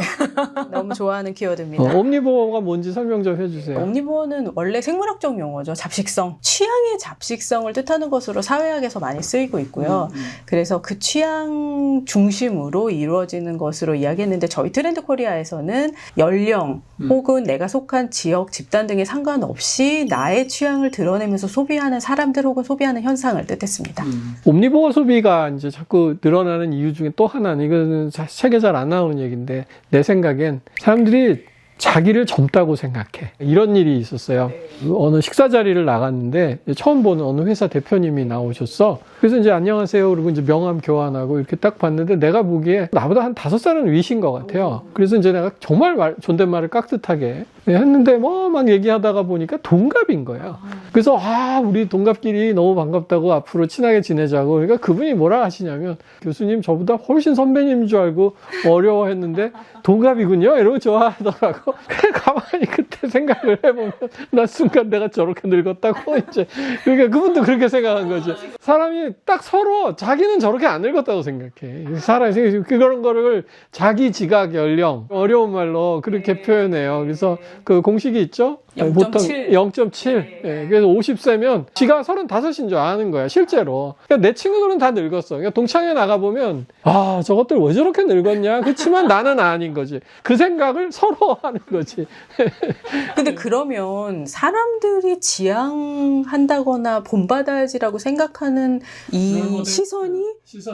너무 좋아하는 키워드입니다. 옴니보어가 뭔지 설명 좀 해주세요. 옴니보어는 원래 생물학적 용어죠. 잡식성. 취향의 잡식성을 뜻하는 것으로 사회학에서 많이 쓰이고 있고요. 그래서 그 취향 중심으로 이루어지는 것으로 이야기했는데 저희 트렌드 코리아에서는 연령 혹은 내가 속한 지역, 집단 등에 상관없이 나의 취향을 드러내면서 소비하는 사람들 혹은 소비하는 현상을 뜻했습니다. 옴니보어 소비가 이제 자꾸 늘어나는 이유 중에 또 하나는 이거는 책에 잘 안 나오는 얘기인데 내 생각엔 사람들이 자기를 젊다고 생각해. 이런 일이 있었어요. 어느 식사 자리를 나갔는데 처음 보는 어느 회사 대표님이 나오셨어. 그래서 이제 안녕하세요 그리고 이제 명함 교환하고 이렇게 딱 봤는데 내가 보기에 나보다 한 5살은 위신 것 같아요. 그래서 이제 내가 정말 존댓말을 깍듯하게 했는데 뭐 막 얘기하다가 보니까 동갑인 거예요. 그래서 우리 동갑끼리 너무 반갑다고 앞으로 친하게 지내자고. 그러니까 그분이 뭐라 하시냐면 교수님 저보다 훨씬 선배님인 줄 알고 어려워했는데 동갑이군요 이러고 좋아하더라고. 가만히 그때 생각을 해보면 나 순간 내가 저렇게 늙었다고 이제. 그러니까 그분도 그렇게 생각한 거지. 사람이 딱 서로 자기는 저렇게 안 늙었다고 생각해. 사람이 그런 거를 자기 지각 연령 어려운 말로 그렇게 표현해요. 그래서 그 공식이 있죠. 0.7. 보통 0.7. 예, 그래서 50세면 지가 35인 줄 아는 거야, 실제로. 그러니까 내 친구들은 다 늙었어. 그러니까 동창회 나가보면, 저것들 왜 저렇게 늙었냐? 그렇지만 나는 아닌 거지. 그 생각을 서로 하는 거지. 근데 그러면 사람들이 지향한다거나 본받아야지라고 생각하는 이 시선이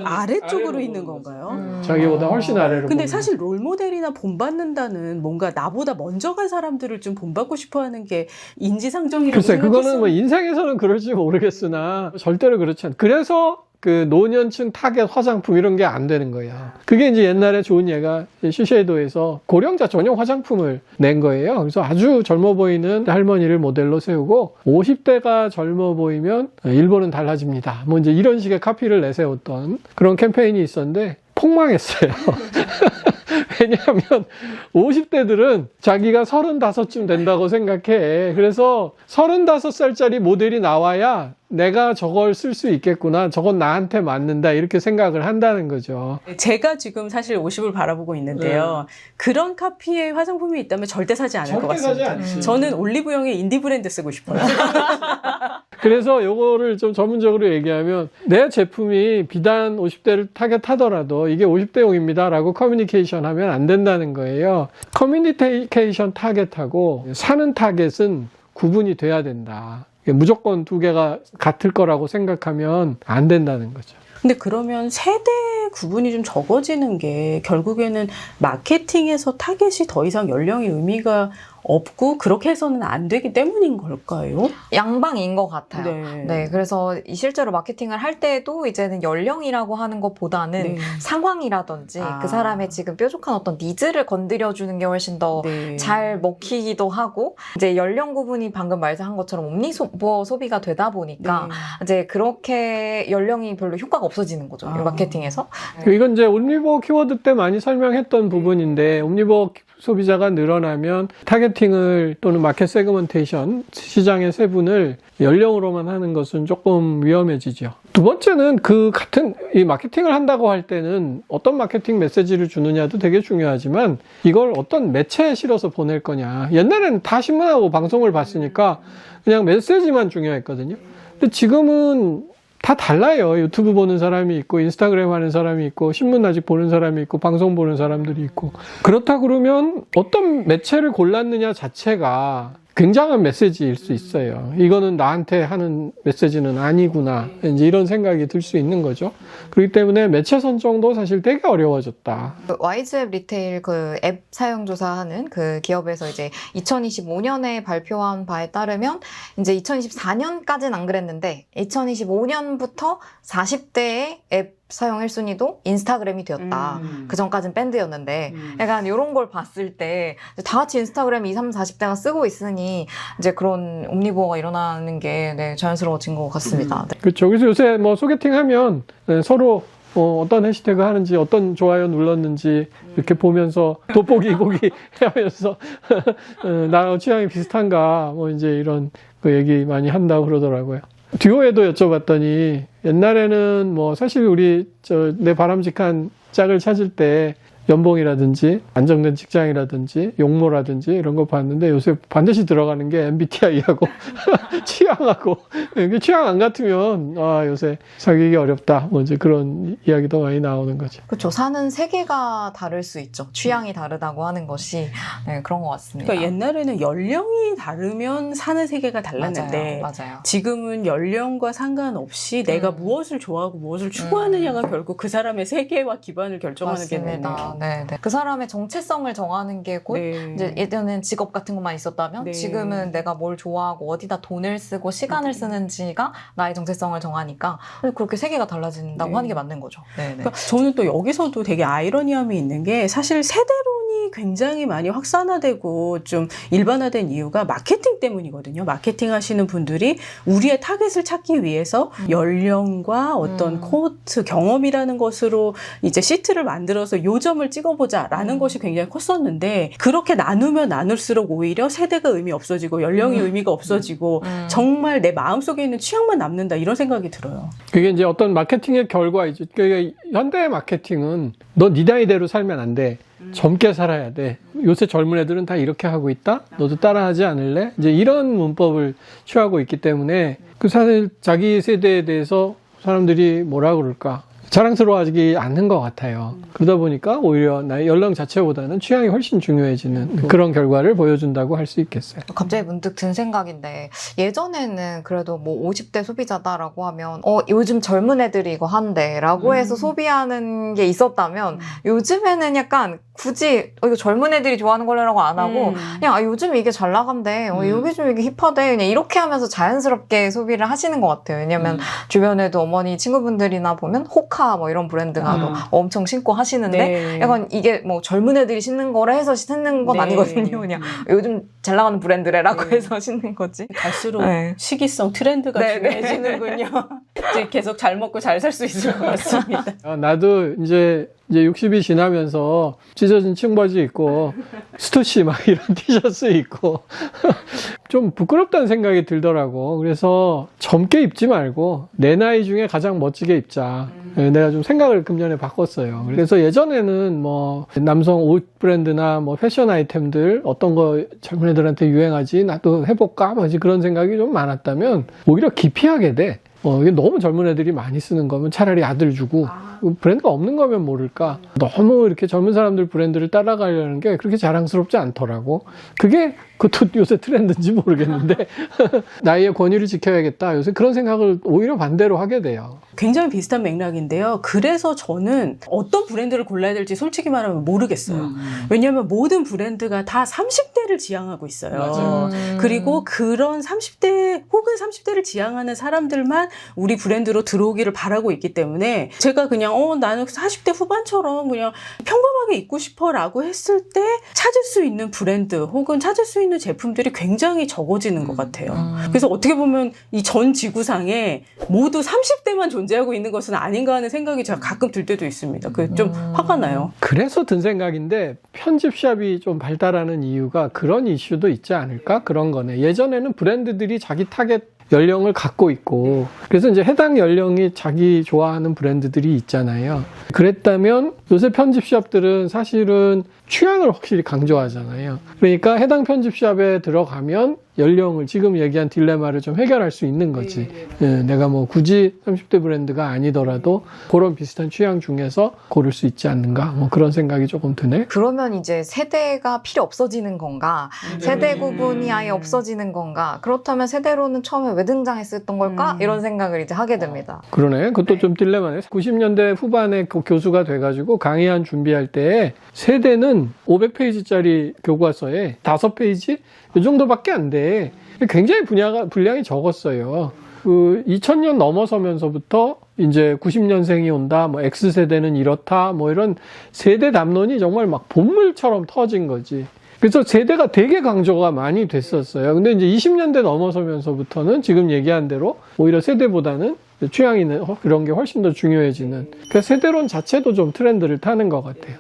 아래쪽으로 있는 건가요? 자기보다 훨씬 아래로. 근데 보면. 사실 롤모델이나 본받는다는 뭔가 나보다 먼저 간 사람들을 좀 본받고 싶어 하는 게 인지상정이라고 글쎄, 그거는 생각했어요. 뭐 인생에서는 그럴지 모르겠으나, 절대로 그렇지 않아. 그래서 그 노년층 타겟 화장품 이런 게 안 되는 거야. 그게 이제 옛날에 좋은 예가 시쉐이도에서 고령자 전용 화장품을 낸 거예요. 그래서 아주 젊어 보이는 할머니를 모델로 세우고 50대가 젊어 보이면 일본은 달라집니다. 뭐 이제 이런 식의 카피를 내세웠던 그런 캠페인이 있었는데 폭망했어요. 왜냐하면 50대들은 자기가 35쯤 된다고 생각해. 그래서 35살짜리 모델이 나와야 내가 저걸 쓸 수 있겠구나. 저건 나한테 맞는다. 이렇게 생각을 한다는 거죠. 제가 지금 사실 50을 바라보고 있는데요. 그런 카피의 화장품이 있다면 절대 사지 않을 것 같습니다. 저는 올리브영의 인디 브랜드 쓰고 싶어요. 그래서 요거를 좀 전문적으로 얘기하면 내 제품이 비단 50대를 타겟하더라도 이게 50대용입니다 라고 커뮤니케이션 하면 안 된다는 거예요. 커뮤니케이션 타겟하고 사는 타겟은 구분이 돼야 된다. 무조건 두 개가 같을 거라고 생각하면 안 된다는 거죠. 근데 그러면 세대 구분이 좀 적어지는 게 결국에는 마케팅에서 타겟이 더 이상 연령의 의미가 없고 그렇게 해서는 안 되기 때문인 걸까요? 양방인 것 같아요. 네. 네, 그래서 실제로 마케팅을 할 때도 이제는 연령이라고 하는 것보다는 네. 상황이라든지 그 사람의 지금 뾰족한 어떤 니즈를 건드려주는 게 훨씬 더 잘 네. 먹히기도 하고, 이제 연령 구분이 방금 말한 것처럼 옴니버 소비가 되다 보니까 이제 그렇게 연령이 별로 효과가 없어지는 거죠. 이 마케팅에서. 이건 이제 옴니버 키워드 때 많이 설명했던 부분인데, 옴니버 소비자가 늘어나면 타겟팅을 또는 마켓 세그먼테이션, 시장의 세분을 연령으로만 하는 것은 조금 위험해지죠. 두 번째는 그 같은 이 마케팅을 한다고 할 때는 어떤 마케팅 메시지를 주느냐도 되게 중요하지만 이걸 어떤 매체에 실어서 보낼 거냐. 옛날에는 다 신문하고 방송을 봤으니까 그냥 메시지만 중요했거든요. 근데 지금은 다 달라요. 유튜브 보는 사람이 있고, 인스타그램 하는 사람이 있고, 신문 아직 보는 사람이 있고, 방송 보는 사람들이 있고. 그렇다 그러면 어떤 매체를 골랐느냐 자체가 굉장한 메시지일 수 있어요. 이거는 나한테 하는 메시지는 아니구나. 이제 이런 생각이 들 수 있는 거죠. 그렇기 때문에 매체 선정도 사실 되게 어려워졌다. 와이즈앱 리테일 그 앱 사용 조사하는 그 기업에서 이제 2025년에 발표한 바에 따르면 이제 2024년까지는 안 그랬는데 2025년부터 40대의 앱 사용 1순위도 인스타그램이 되었다. 그 전까지는 밴드였는데 약간 이런 걸 봤을 때 다 같이 인스타그램 20, 30, 40대가 쓰고 있으니 이제 그런 옴니버가 일어나는 게 자연스러워진 것 같습니다. 네. 그렇죠. 그래서 요새 뭐 소개팅 하면 서로 어떤 해시태그 하는지, 어떤 좋아요 눌렀는지 이렇게 보면서 돋보기 보기 하면서 나랑 취향이 비슷한가 뭐 이제 이런 그 얘기 많이 한다고 그러더라고요. 듀오에도 여쭤봤더니 옛날에는 뭐 사실 우리 내 바람직한 짝을 찾을 때 연봉이라든지 안정된 직장이라든지 용모라든지 이런 거 봤는데 요새 반드시 들어가는 게 MBTI하고 취향하고 취향 안 같으면 요새 사귀기 어렵다 뭐 이제 그런 이야기도 많이 나오는 거죠. 그렇죠. 사는 세계가 다를 수 있죠. 취향이 다르다고 하는 것이 그런 것 같습니다. 그러니까 옛날에는 연령이 다르면 사는 세계가 달랐는데 맞아요. 지금은 연령과 상관없이 내가 무엇을 좋아하고 무엇을 추구하느냐가 결국 그 사람의 세계와 기반을 결정하는 게 되는 그렇죠. 네, 네. 그 사람의 정체성을 정하는 게 곧 네. 이제 예전엔 직업 같은 것만 있었다면 네. 지금은 내가 뭘 좋아하고 어디다 돈을 쓰고 시간을 쓰는지가 나의 정체성을 정하니까 그렇게 세계가 달라진다고 네. 하는 게 맞는 거죠. 네, 네. 그러니까 저는 또 여기서도 되게 아이러니함이 있는 게 사실 세대론이 굉장히 많이 확산화되고 좀 일반화된 이유가 마케팅 때문이거든요. 마케팅 하시는 분들이 우리의 타겟을 찾기 위해서 연령과 어떤 코트 경험이라는 것으로 이제 시트를 만들어서 요점을 찍어보자라는 것이 굉장히 컸었는데 그렇게 나누면 나눌수록 오히려 세대가 의미 없어지고 연령이 의미가 없어지고 정말 내 마음속에 있는 취향만 남는다 이런 생각이 들어요. 그게 이제 어떤 마케팅의 결과이죠. 그러니까 현대 마케팅은 너 네 나이대로 살면 안 돼. 젊게 살아야 돼. 요새 젊은 애들은 다 이렇게 하고 있다. 너도 따라하지 않을래? 이제 이런 문법을 취하고 있기 때문에 그 사실 자기 세대에 대해서 사람들이 뭐라 그럴까? 자랑스러워하지 않는 것 같아요. 그러다 보니까 오히려 나의 연령 자체보다는 취향이 훨씬 중요해지는 그런 결과를 보여준다고 할 수 있겠어요. 갑자기 문득 든 생각인데 예전에는 그래도 뭐 50대 소비자다라고 하면 요즘 젊은 애들이 이거 한대 라고 해서 소비하는 게 있었다면 요즘에는 약간 굳이 이거 젊은 애들이 좋아하는 걸로라고 안 하고 그냥 요즘 이게 잘 나간대 요즘 이게 힙하대 그냥 이렇게 하면서 자연스럽게 소비를 하시는 것 같아요. 왜냐면 주변에도 어머니 친구분들이나 보면 호카 뭐 이런 브랜드가 엄청 신고 하시는데 네. 약간 이게 뭐 젊은 애들이 신는 거라 해서 신는 건 네. 아니거든요. 그냥 요즘 잘 나가는 브랜드래라고 해서 신는 거지. 갈수록 네. 시기성 트렌드가 네, 네. 중요해지는군요. 이제 계속 잘 먹고 잘 살 수 있을 것 같습니다. 나도 이제 60이 지나면서 찢어진 청바지 입고 스투시 막 이런 티셔츠 입고 좀 부끄럽다는 생각이 들더라고. 그래서 젊게 입지 말고 내 나이 중에 가장 멋지게 입자. 내가 좀 생각을 금년에 바꿨어요. 그래서 예전에는 뭐 남성 옷 브랜드나 뭐 패션 아이템들 어떤 거 젊은 애들한테 유행하지 나도 해볼까 뭐지 그런 생각이 좀 많았다면 오히려 기피하게 돼. 이게 너무 젊은 애들이 많이 쓰는 거면 차라리 아들 주고 브랜드가 없는 거면 모를까. 너무 이렇게 젊은 사람들 브랜드를 따라가려는 게 그렇게 자랑스럽지 않더라고. 그것도 요새 트렌드인지 모르겠는데 나이의 권위를 지켜야겠다. 요새 그런 생각을 오히려 반대로 하게 돼요. 굉장히 비슷한 맥락인데요. 그래서 저는 어떤 브랜드를 골라야 될지 솔직히 말하면 모르겠어요. 왜냐하면 모든 브랜드가 다 30대를 지향하고 있어요. 맞아요. 그리고 그런 30대 혹은 30대를 지향하는 사람들만 우리 브랜드로 들어오기를 바라고 있기 때문에 제가 그냥 나는 40대 후반처럼 그냥 평범하게 입고 싶어라고 했을 때 찾을 수 있는 브랜드 혹은 찾을 수 있는 제품들이 굉장히 적어지는 것 같아요. 그래서 어떻게 보면 이 전 지구상에 모두 30대만 존재하고 있는 것은 아닌가 하는 생각이 제가 가끔 들 때도 있습니다. 좀 화가 나요. 그래서 든 생각인데 편집샵이 좀 발달하는 이유가 그런 이슈도 있지 않을까? 그런 거네. 예전에는 브랜드들이 자기 타겟 연령을 갖고 있고 그래서 이제 해당 연령이 자기 좋아하는 브랜드들이 있잖아요. 그랬다면 요새 편집샵들은 사실은 취향을 확실히 강조하잖아요. 그러니까 해당 편집샵에 들어가면 연령을 지금 얘기한 딜레마를 좀 해결할 수 있는 거지. 내가 뭐 굳이 30대 브랜드가 아니더라도 그런 비슷한 취향 중에서 고를 수 있지 않는가 뭐 그런 생각이 조금 드네. 그러면 이제 세대가 필요 없어지는 건가? 세대 구분이 아예 없어지는 건가? 그렇다면 세대로는 처음에 왜 등장했었던 걸까? 이런 생각을 이제 하게 됩니다. 그러네. 그것도 좀 딜레마네. 90년대 후반에 그 교수가 돼가지고 강의안 준비할 때 세대는 500페이지짜리 교과서에 5페이지? 이 정도밖에 안 돼. 굉장히 분량이 적었어요. 2000년 넘어서면서부터 이제 90년생이 온다, 뭐 X세대는 이렇다, 뭐 이런 세대 담론이 정말 막 본물처럼 터진 거지. 그래서 세대가 되게 강조가 많이 됐었어요. 근데 이제 20년대 넘어서면서부터는 지금 얘기한 대로 오히려 세대보다는 취향이는 그런 게 훨씬 더 중요해지는. 그러니까 세대론 자체도 좀 트렌드를 타는 것 같아요.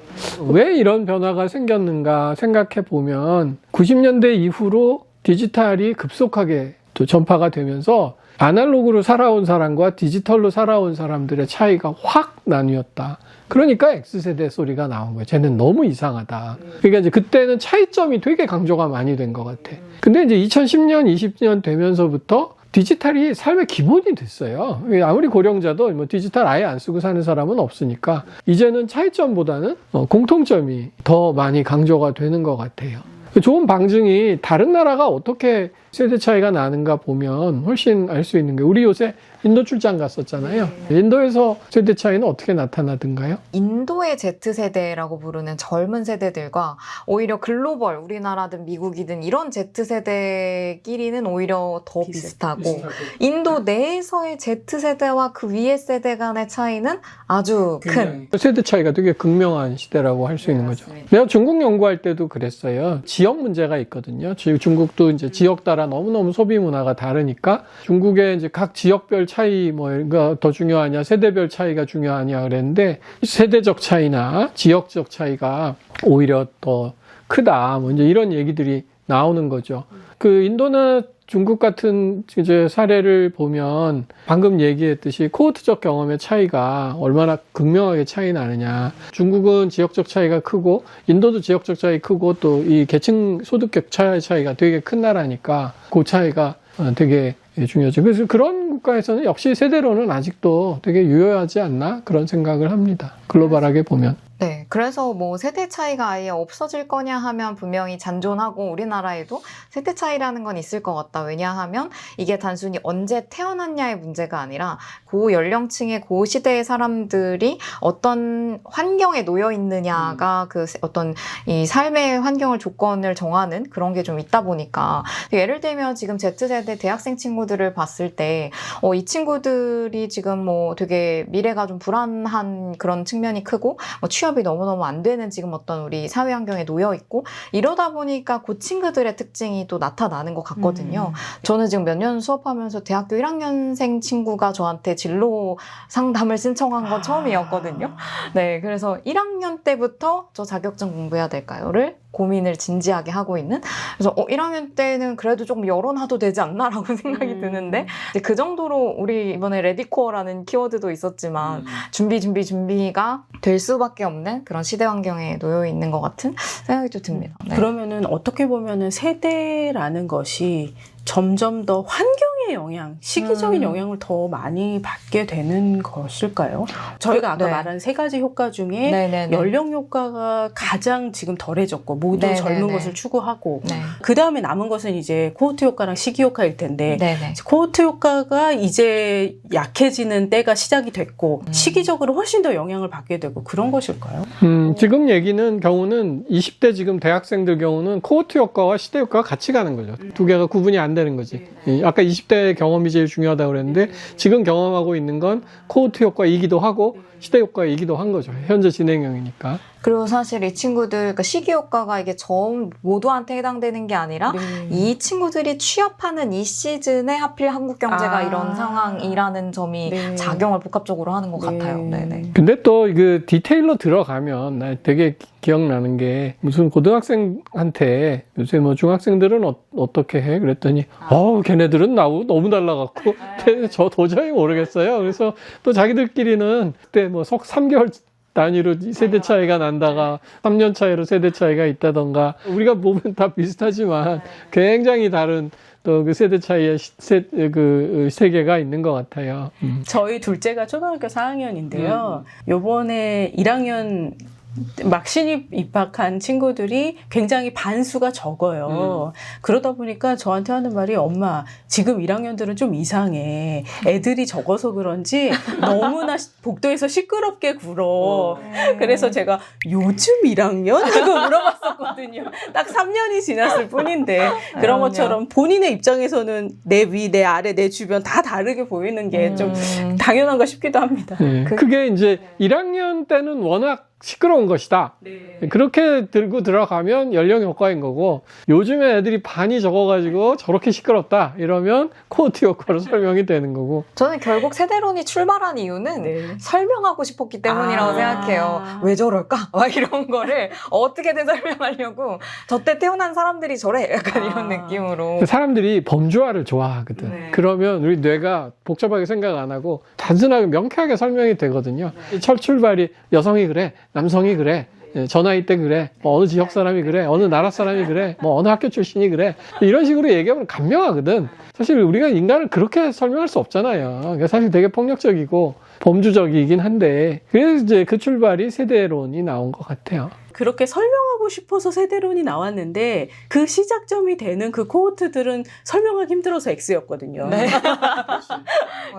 왜 이런 변화가 생겼는가 생각해 보면 90년대 이후로 디지털이 급속하게 또 전파가 되면서 아날로그로 살아온 사람과 디지털로 살아온 사람들의 차이가 확 나뉘었다. 그러니까 X세대 소리가 나온 거예요. 쟤는 너무 이상하다. 그러니까 이제 그때는 차이점이 되게 강조가 많이 된 것 같아. 근데 이제 2010년, 20년 되면서부터 디지털이 삶의 기본이 됐어요. 아무리 고령자도 뭐 디지털 아예 안 쓰고 사는 사람은 없으니까 이제는 차이점보다는 공통점이 더 많이 강조가 되는 것 같아요. 좋은 방증이 다른 나라가 어떻게 세대 차이가 나는가 보면 훨씬 알 수 있는 게 우리 요새 인도 출장 갔었잖아요. 인도에서 세대 차이는 어떻게 나타나던가요? 인도의 Z세대라고 부르는 젊은 세대들과 오히려 글로벌, 우리나라든 미국이든 이런 Z세대끼리는 오히려 더 비슷하고 인도 내에서의 Z세대와 그 위의 세대 간의 차이는 아주 큰. 세대 차이가 되게 극명한 시대라고 할 수 있는 거죠. 내가 중국 연구할 때도 그랬어요. 지역 문제가 있거든요. 중국도 이제 지역 따라 너무너무 소비 문화가 다르니까 중국의 이제 각 지역별 차이 뭐가 더 중요하냐, 세대별 차이가 중요하냐 그랬는데 세대적 차이나 지역적 차이가 오히려 더 크다. 뭐 이제 이런 얘기들이 나오는 거죠. 그 인도나 중국 같은 이제 사례를 보면 방금 얘기했듯이 코호트적 경험의 차이가 얼마나 극명하게 차이 나느냐. 중국은 지역적 차이가 크고 인도도 지역적 차이 크고 또 이 계층 소득 차이가 되게 큰 나라니까 그 차이가 되게 중요하죠. 그래서 그런 국가에서는 역시 세대로는 아직도 되게 유효하지 않나 그런 생각을 합니다. 글로벌하게 보면. 네, 그래서 뭐 세대 차이가 아예 없어질 거냐 하면 분명히 잔존하고 우리나라에도 세대 차이라는 건 있을 것 같다. 왜냐하면 이게 단순히 언제 태어났냐의 문제가 아니라 그 연령층의 그 시대의 사람들이 어떤 환경에 놓여 있느냐가 그 어떤 이 삶의 환경을 조건을 정하는 그런 게 좀 있다 보니까 예를 들면 지금 Z세대 대학생 친구들을 봤을 때 이 친구들이 지금 뭐 되게 미래가 좀 불안한 그런 측면이 크고 뭐 취업이 너무너무 안 되는 지금 어떤 우리 사회 환경에 놓여 있고 이러다 보니까 그 친구들의 특징이 또 나타나는 것 같거든요. 저는 지금 몇 년 수업하면서 대학교 1학년생 친구가 저한테 진로 상담을 신청한 건 처음이었거든요. 네, 그래서 1학년 때부터 저 자격증 공부해야 될까요?를 고민을 진지하게 하고 있는. 그래서 1학년 때는 그래도 조금 열어놔도 되지 않나라고 생각이 드는데 그 정도로 우리 이번에 레디코어라는 키워드도 있었지만 준비가 될 수밖에 없는 그런 시대 환경에 놓여 있는 것 같은 생각이 또 듭니다. 네. 그러면은 어떻게 보면은 세대라는 것이 점점 더 환경의 영향, 시기적인 영향을 더 많이 받게 되는 것일까요? 저희가 아까 네. 말한 세 가지 효과 중에 네네네. 연령 효과가 가장 지금 덜해졌고 모두 네네네. 젊은 것을 추구하고 네. 그 다음에 남은 것은 이제 코호트 효과랑 시기 효과일 텐데 네네. 코호트 효과가 이제 약해지는 때가 시작이 됐고 시기적으로 훨씬 더 영향을 받게 되고 그런 것일까요? 지금 얘기는 경우는 20대 지금 대학생들 경우는 코호트 효과와 시대 효과가 같이 가는 거죠. 두 개가 구분이 안 되는 거지. 아까 20대 경험이 제일 중요하다고 그랬는데 지금 경험하고 있는 건 코호트 효과이기도 하고 시대 효과이기도 한 거죠. 현재 진행형이니까. 그리고 사실 이 친구들, 그러니까 시기 효과가 이게 모두한테 해당되는 게 아니라 이 친구들이 취업하는 이 시즌에 하필 한국 경제가 이런 상황이라는 점이 작용을 복합적으로 하는 것 같아요. 네네. 근데 또 그 디테일로 들어가면 나 되게 기억나는 게 무슨 고등학생한테 요새 뭐 중학생들은 어떻게 해? 그랬더니 걔네들은 나하고 너무 달라갖고 저 도저히 모르겠어요. 그래서 또 자기들끼리는 그때 뭐 3개월 단위로 세대 차이가 난다가 3년 차이로 세대 차이가 있다던가 우리가 보면 다 비슷하지만 굉장히 다른 또 그 세대 차이의 세계가 있는 것 같아요. 저희 둘째가 초등학교 4학년인데요. 요번에 1학년 막 신입 입학한 친구들이 굉장히 반수가 적어요. 그러다 보니까 저한테 하는 말이 엄마 지금 1학년들은 좀 이상해. 애들이 적어서 그런지 너무나 복도에서 시끄럽게 굴어. 그래서 제가 요즘 1학년? 하고 물어봤었거든요. 딱 3년이 지났을 뿐인데 그런 것처럼 본인의 입장에서는 내 위, 내 아래, 내 주변 다 다르게 보이는 게 좀 당연한가 싶기도 합니다. 그게 이제 1학년 때는 워낙 시끄러운 것이다. 그렇게 들고 들어가면 연령 효과인 거고 요즘에 애들이 반이 적어가지고 저렇게 시끄럽다 이러면 코호트 효과로 설명이 되는 거고 저는 결국 세대론이 출발한 이유는 설명하고 싶었기 때문이라고 생각해요. 왜 저럴까? 막 이런 거를 어떻게든 설명하려고 저때 태어난 사람들이 저래 약간 이런 느낌으로 사람들이 범주화를 좋아하거든. 그러면 우리 뇌가 복잡하게 생각 안 하고 단순하게 명쾌하게 설명이 되거든요. 첫 출발이 여성이 그래 남성이 그래 저 나이 때 그래 뭐 어느 지역 사람이 그래 어느 나라 사람이 그래 뭐 어느 학교 출신이 그래 이런 식으로 얘기하면 간명하거든. 사실 우리가 인간을 그렇게 설명할 수 없잖아요. 그러니까 사실 되게 폭력적이고 범주적이긴 한데 그래서 이제 그 출발이 세대론이 나온 것 같아요. 그렇게 설명하고 설명하고 싶어서 세대론이 나왔는데 그 시작점이 되는 그 코호트들은 설명하기 힘들어서 X였거든요. 네.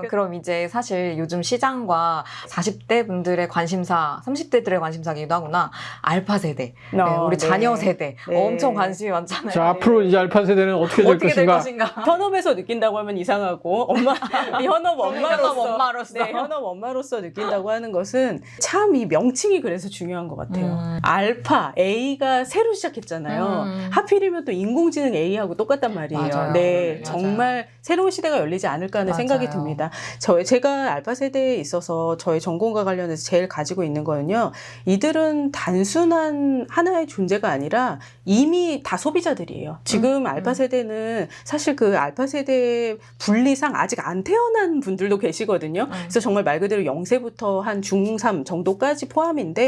그럼 이제 사실 요즘 시장과 40대 분들의 관심사, 30대들의 관심사기도 하구나. 알파 세대, 네, 우리 자녀 세대 네. 엄청 관심이 많잖아요. 자, 앞으로 이제 알파 세대는 어떻게 될 어떻게 될 것인가? 것인가? 현업에서 느낀다고 하면 이상하고 현업 엄마로서 네. 현업 엄마로서 느낀다고 하는 것은 참 이 명칭이 그래서 중요한 것 같아요. 알파 A가 새로 시작했잖아요. 하필이면 또 인공지능 A하고 똑같단 말이에요. 맞아요. 네, 맞아요. 정말 새로운 시대가 열리지 않을까 하는 맞아요. 생각이 듭니다. 제가 알파 세대에 있어서 저의 전공과 관련해서 제일 가지고 있는 거는요. 이들은 단순한 하나의 존재가 아니라 이미 다 소비자들이에요. 지금 알파 세대는 사실 그 알파 세대 분리상 아직 안 태어난 분들도 계시거든요. 그래서 정말 말 그대로 0세부터 한 중3 정도까지 포함인데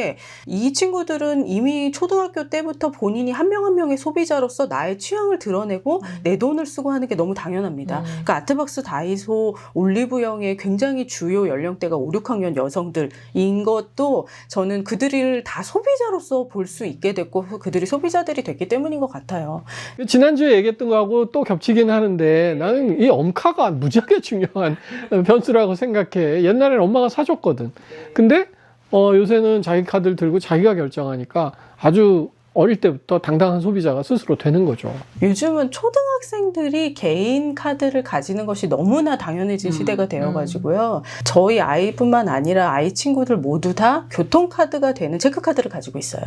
이 친구들은 이미 초등학교 때부터 본인이 한 명 한 명의 소비자로서 나의 취향을 드러내고 내 돈을 쓰고 하는 게 너무 당연합니다. 그러니까 아트박스, 다이소, 올리브영의 굉장히 주요 연령대가 5, 6학년 여성들인 것도 저는 그들을 다 소비자로서 볼 수 있게 됐고 그들이 소비자들이 됐기 때문인 것 같아요. 지난주에 얘기했던 거하고 또 겹치긴 하는데 나는 이 엄카가 무지하게 중요한 변수라고 생각해. 옛날에는 엄마가 사줬거든. 근데 요새는 자기 카드를 들고 자기가 결정하니까 아주 어릴 때부터 당당한 소비자가 스스로 되는 거죠. 요즘은 초등학생들이 개인 카드를 가지는 것이 너무나 당연해진 시대가 되어가지고요. 저희 아이뿐만 아니라 아이 친구들 모두 다 교통카드가 되는 체크카드를 가지고 있어요.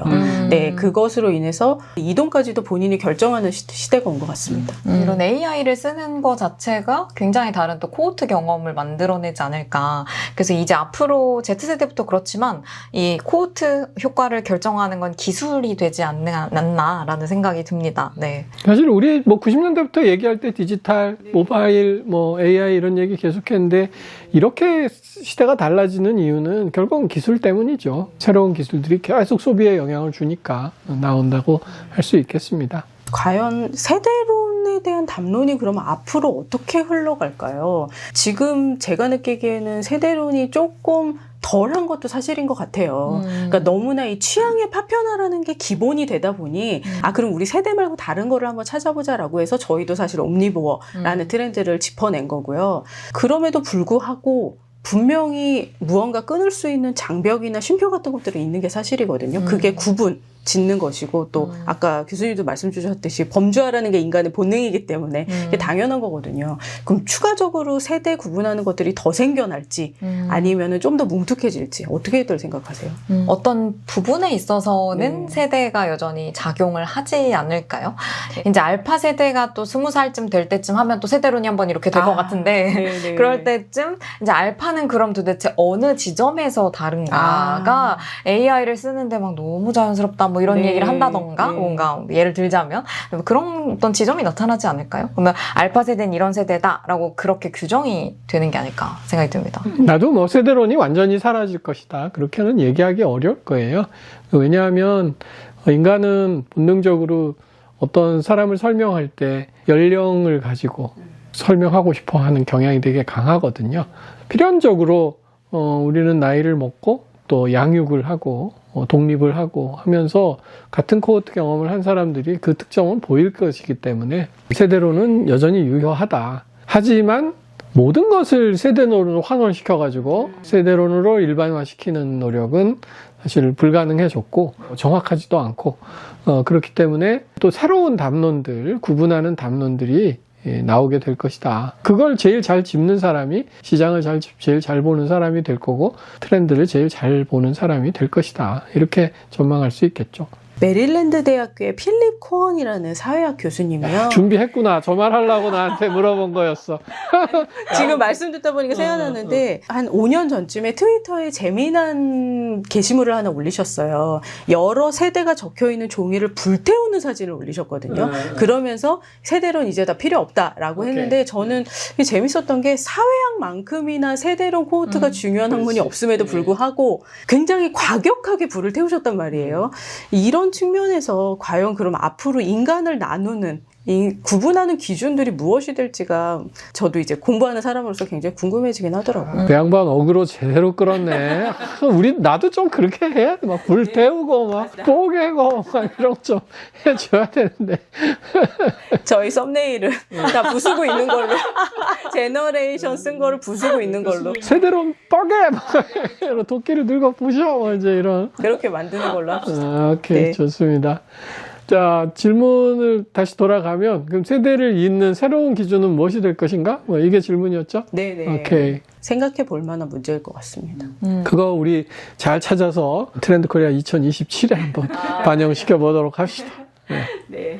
네, 그것으로 인해서 이동까지도 본인이 결정하는 시대가 온 것 같습니다. 이런 AI를 쓰는 것 자체가 굉장히 다른 또 코호트 경험을 만들어내지 않을까. 그래서 이제 앞으로 Z세대부터 그렇지만 이 코호트 효과를 결정하는 건 기술이 되지 않나라는 생각이 듭니다. 네. 사실 우리 90년대부터 얘기할 때 디지털, 모바일, AI 이런 얘기 계속했는데 이렇게 시대가 달라지는 이유는 결국은 기술 때문이죠. 새로운 기술들이 계속 소비에 영향을 주니까 나온다고 할 수 있겠습니다. 과연 세대론에 대한 담론이 그러면 앞으로 어떻게 흘러갈까요? 지금 제가 느끼기에는 세대론이 조금 덜한 것도 사실인 것 같아요. 그러니까 너무나 이 취향의 파편화라는 게 기본이 되다 보니 그럼 우리 세대 말고 다른 거를 한번 찾아보자라고 해서 저희도 사실 옴니보어라는 트렌드를 짚어낸 거고요. 그럼에도 불구하고 분명히 무언가 끊을 수 있는 장벽이나 쉼표 같은 것들이 있는 게 사실이거든요. 그게 구분 짓는 것이고 또 아까 교수님도 말씀 주셨듯이 범주화라는 게 인간의 본능이기 때문에 이게 당연한 거거든요. 그럼 추가적으로 세대 구분하는 것들이 더 생겨날지 아니면은 좀 더 뭉툭해질지 어떻게들 생각하세요? 어떤 부분에 있어서는 네. 세대가 여전히 작용을 하지 않을까요? 이제 알파 세대가 또 20살쯤 될 때쯤 하면 또 세대론이 한번 이렇게 될 것 같은데 네네. 그럴 때쯤 이제 알파는 그럼 도대체 어느 지점에서 다른가가 AI를 쓰는데 막 너무 자연스럽다 뭐 이런 네. 얘기를 한다던가 네. 뭔가 예를 들자면 그런 어떤 지점이 나타나지 않을까요? 그러면 알파 세대는 이런 세대다라고 그렇게 규정이 되는 게 아닐까 생각이 듭니다. 나도 세대론이 완전히 사라질 것이다. 그렇게는 얘기하기 어려울 거예요. 왜냐하면 인간은 본능적으로 어떤 사람을 설명할 때 연령을 가지고 설명하고 싶어 하는 경향이 되게 강하거든요. 필연적으로 우리는 나이를 먹고 또 양육을 하고 독립을 하고 하면서 같은 코호트 경험을 한 사람들이 그 특성은 보일 것이기 때문에 세대론은 여전히 유효하다. 하지만 모든 것을 세대론으로 환원시켜가지고 세대론으로 일반화시키는 노력은 사실 불가능해졌고 정확하지도 않고 그렇기 때문에 또 새로운 담론들, 구분하는 담론들이 나오게 될 것이다. 그걸 제일 잘 짚는 사람이 시장을 제일 잘 보는 사람이 될 거고 트렌드를 제일 잘 보는 사람이 될 것이다. 이렇게 전망할 수 있겠죠. 메릴랜드 대학교의 필립 코언이라는 사회학 교수님이요. 준비했구나. 저 말 하려고 나한테 물어본 거였어. 지금 말씀 듣다 보니까 생각나는데 한 5년 전쯤에 트위터에 재미난 게시물을 하나 올리셨어요. 여러 세대가 적혀있는 종이를 불태우는 사진을 올리셨거든요. 그러면서 세대론 이제 다 필요 없다라고 했는데 저는 이게 재밌었던 게 사회학만큼이나 세대론 코호트가 중요한 학문이 없음에도 불구하고 굉장히 과격하게 불을 태우셨단 말이에요. 이런 측면에서 과연 그럼 앞으로 인간을 나누는 이 구분하는 기준들이 무엇이 될지가 저도 이제 공부하는 사람으로서 굉장히 궁금해지긴 하더라고요. 그 양반 어그로 제대로 끌었네. 나도 좀 그렇게 해. 막 불 태우고, 막 뽀개고, 막 이런 거 좀 해줘야 되는데. 저희 썸네일은 다 부수고 있는 걸로. 제너레이션 쓴 거를 부수고 있는 걸로. 세대로 뻐개! 막 이런 도끼를 들고 부셔! 뭐 이제 이런. 그렇게 만드는 걸로 합시다. 오케이. 네. 좋습니다. 자, 질문을 다시 돌아가면, 그럼 세대를 잇는 새로운 기준은 무엇이 될 것인가? 뭐 이게 질문이었죠? 네네. 오케이. 생각해 볼 만한 문제일 것 같습니다. 그거 우리 잘 찾아서 트렌드 코리아 2027에 한번 반영시켜 보도록 합시다. 네.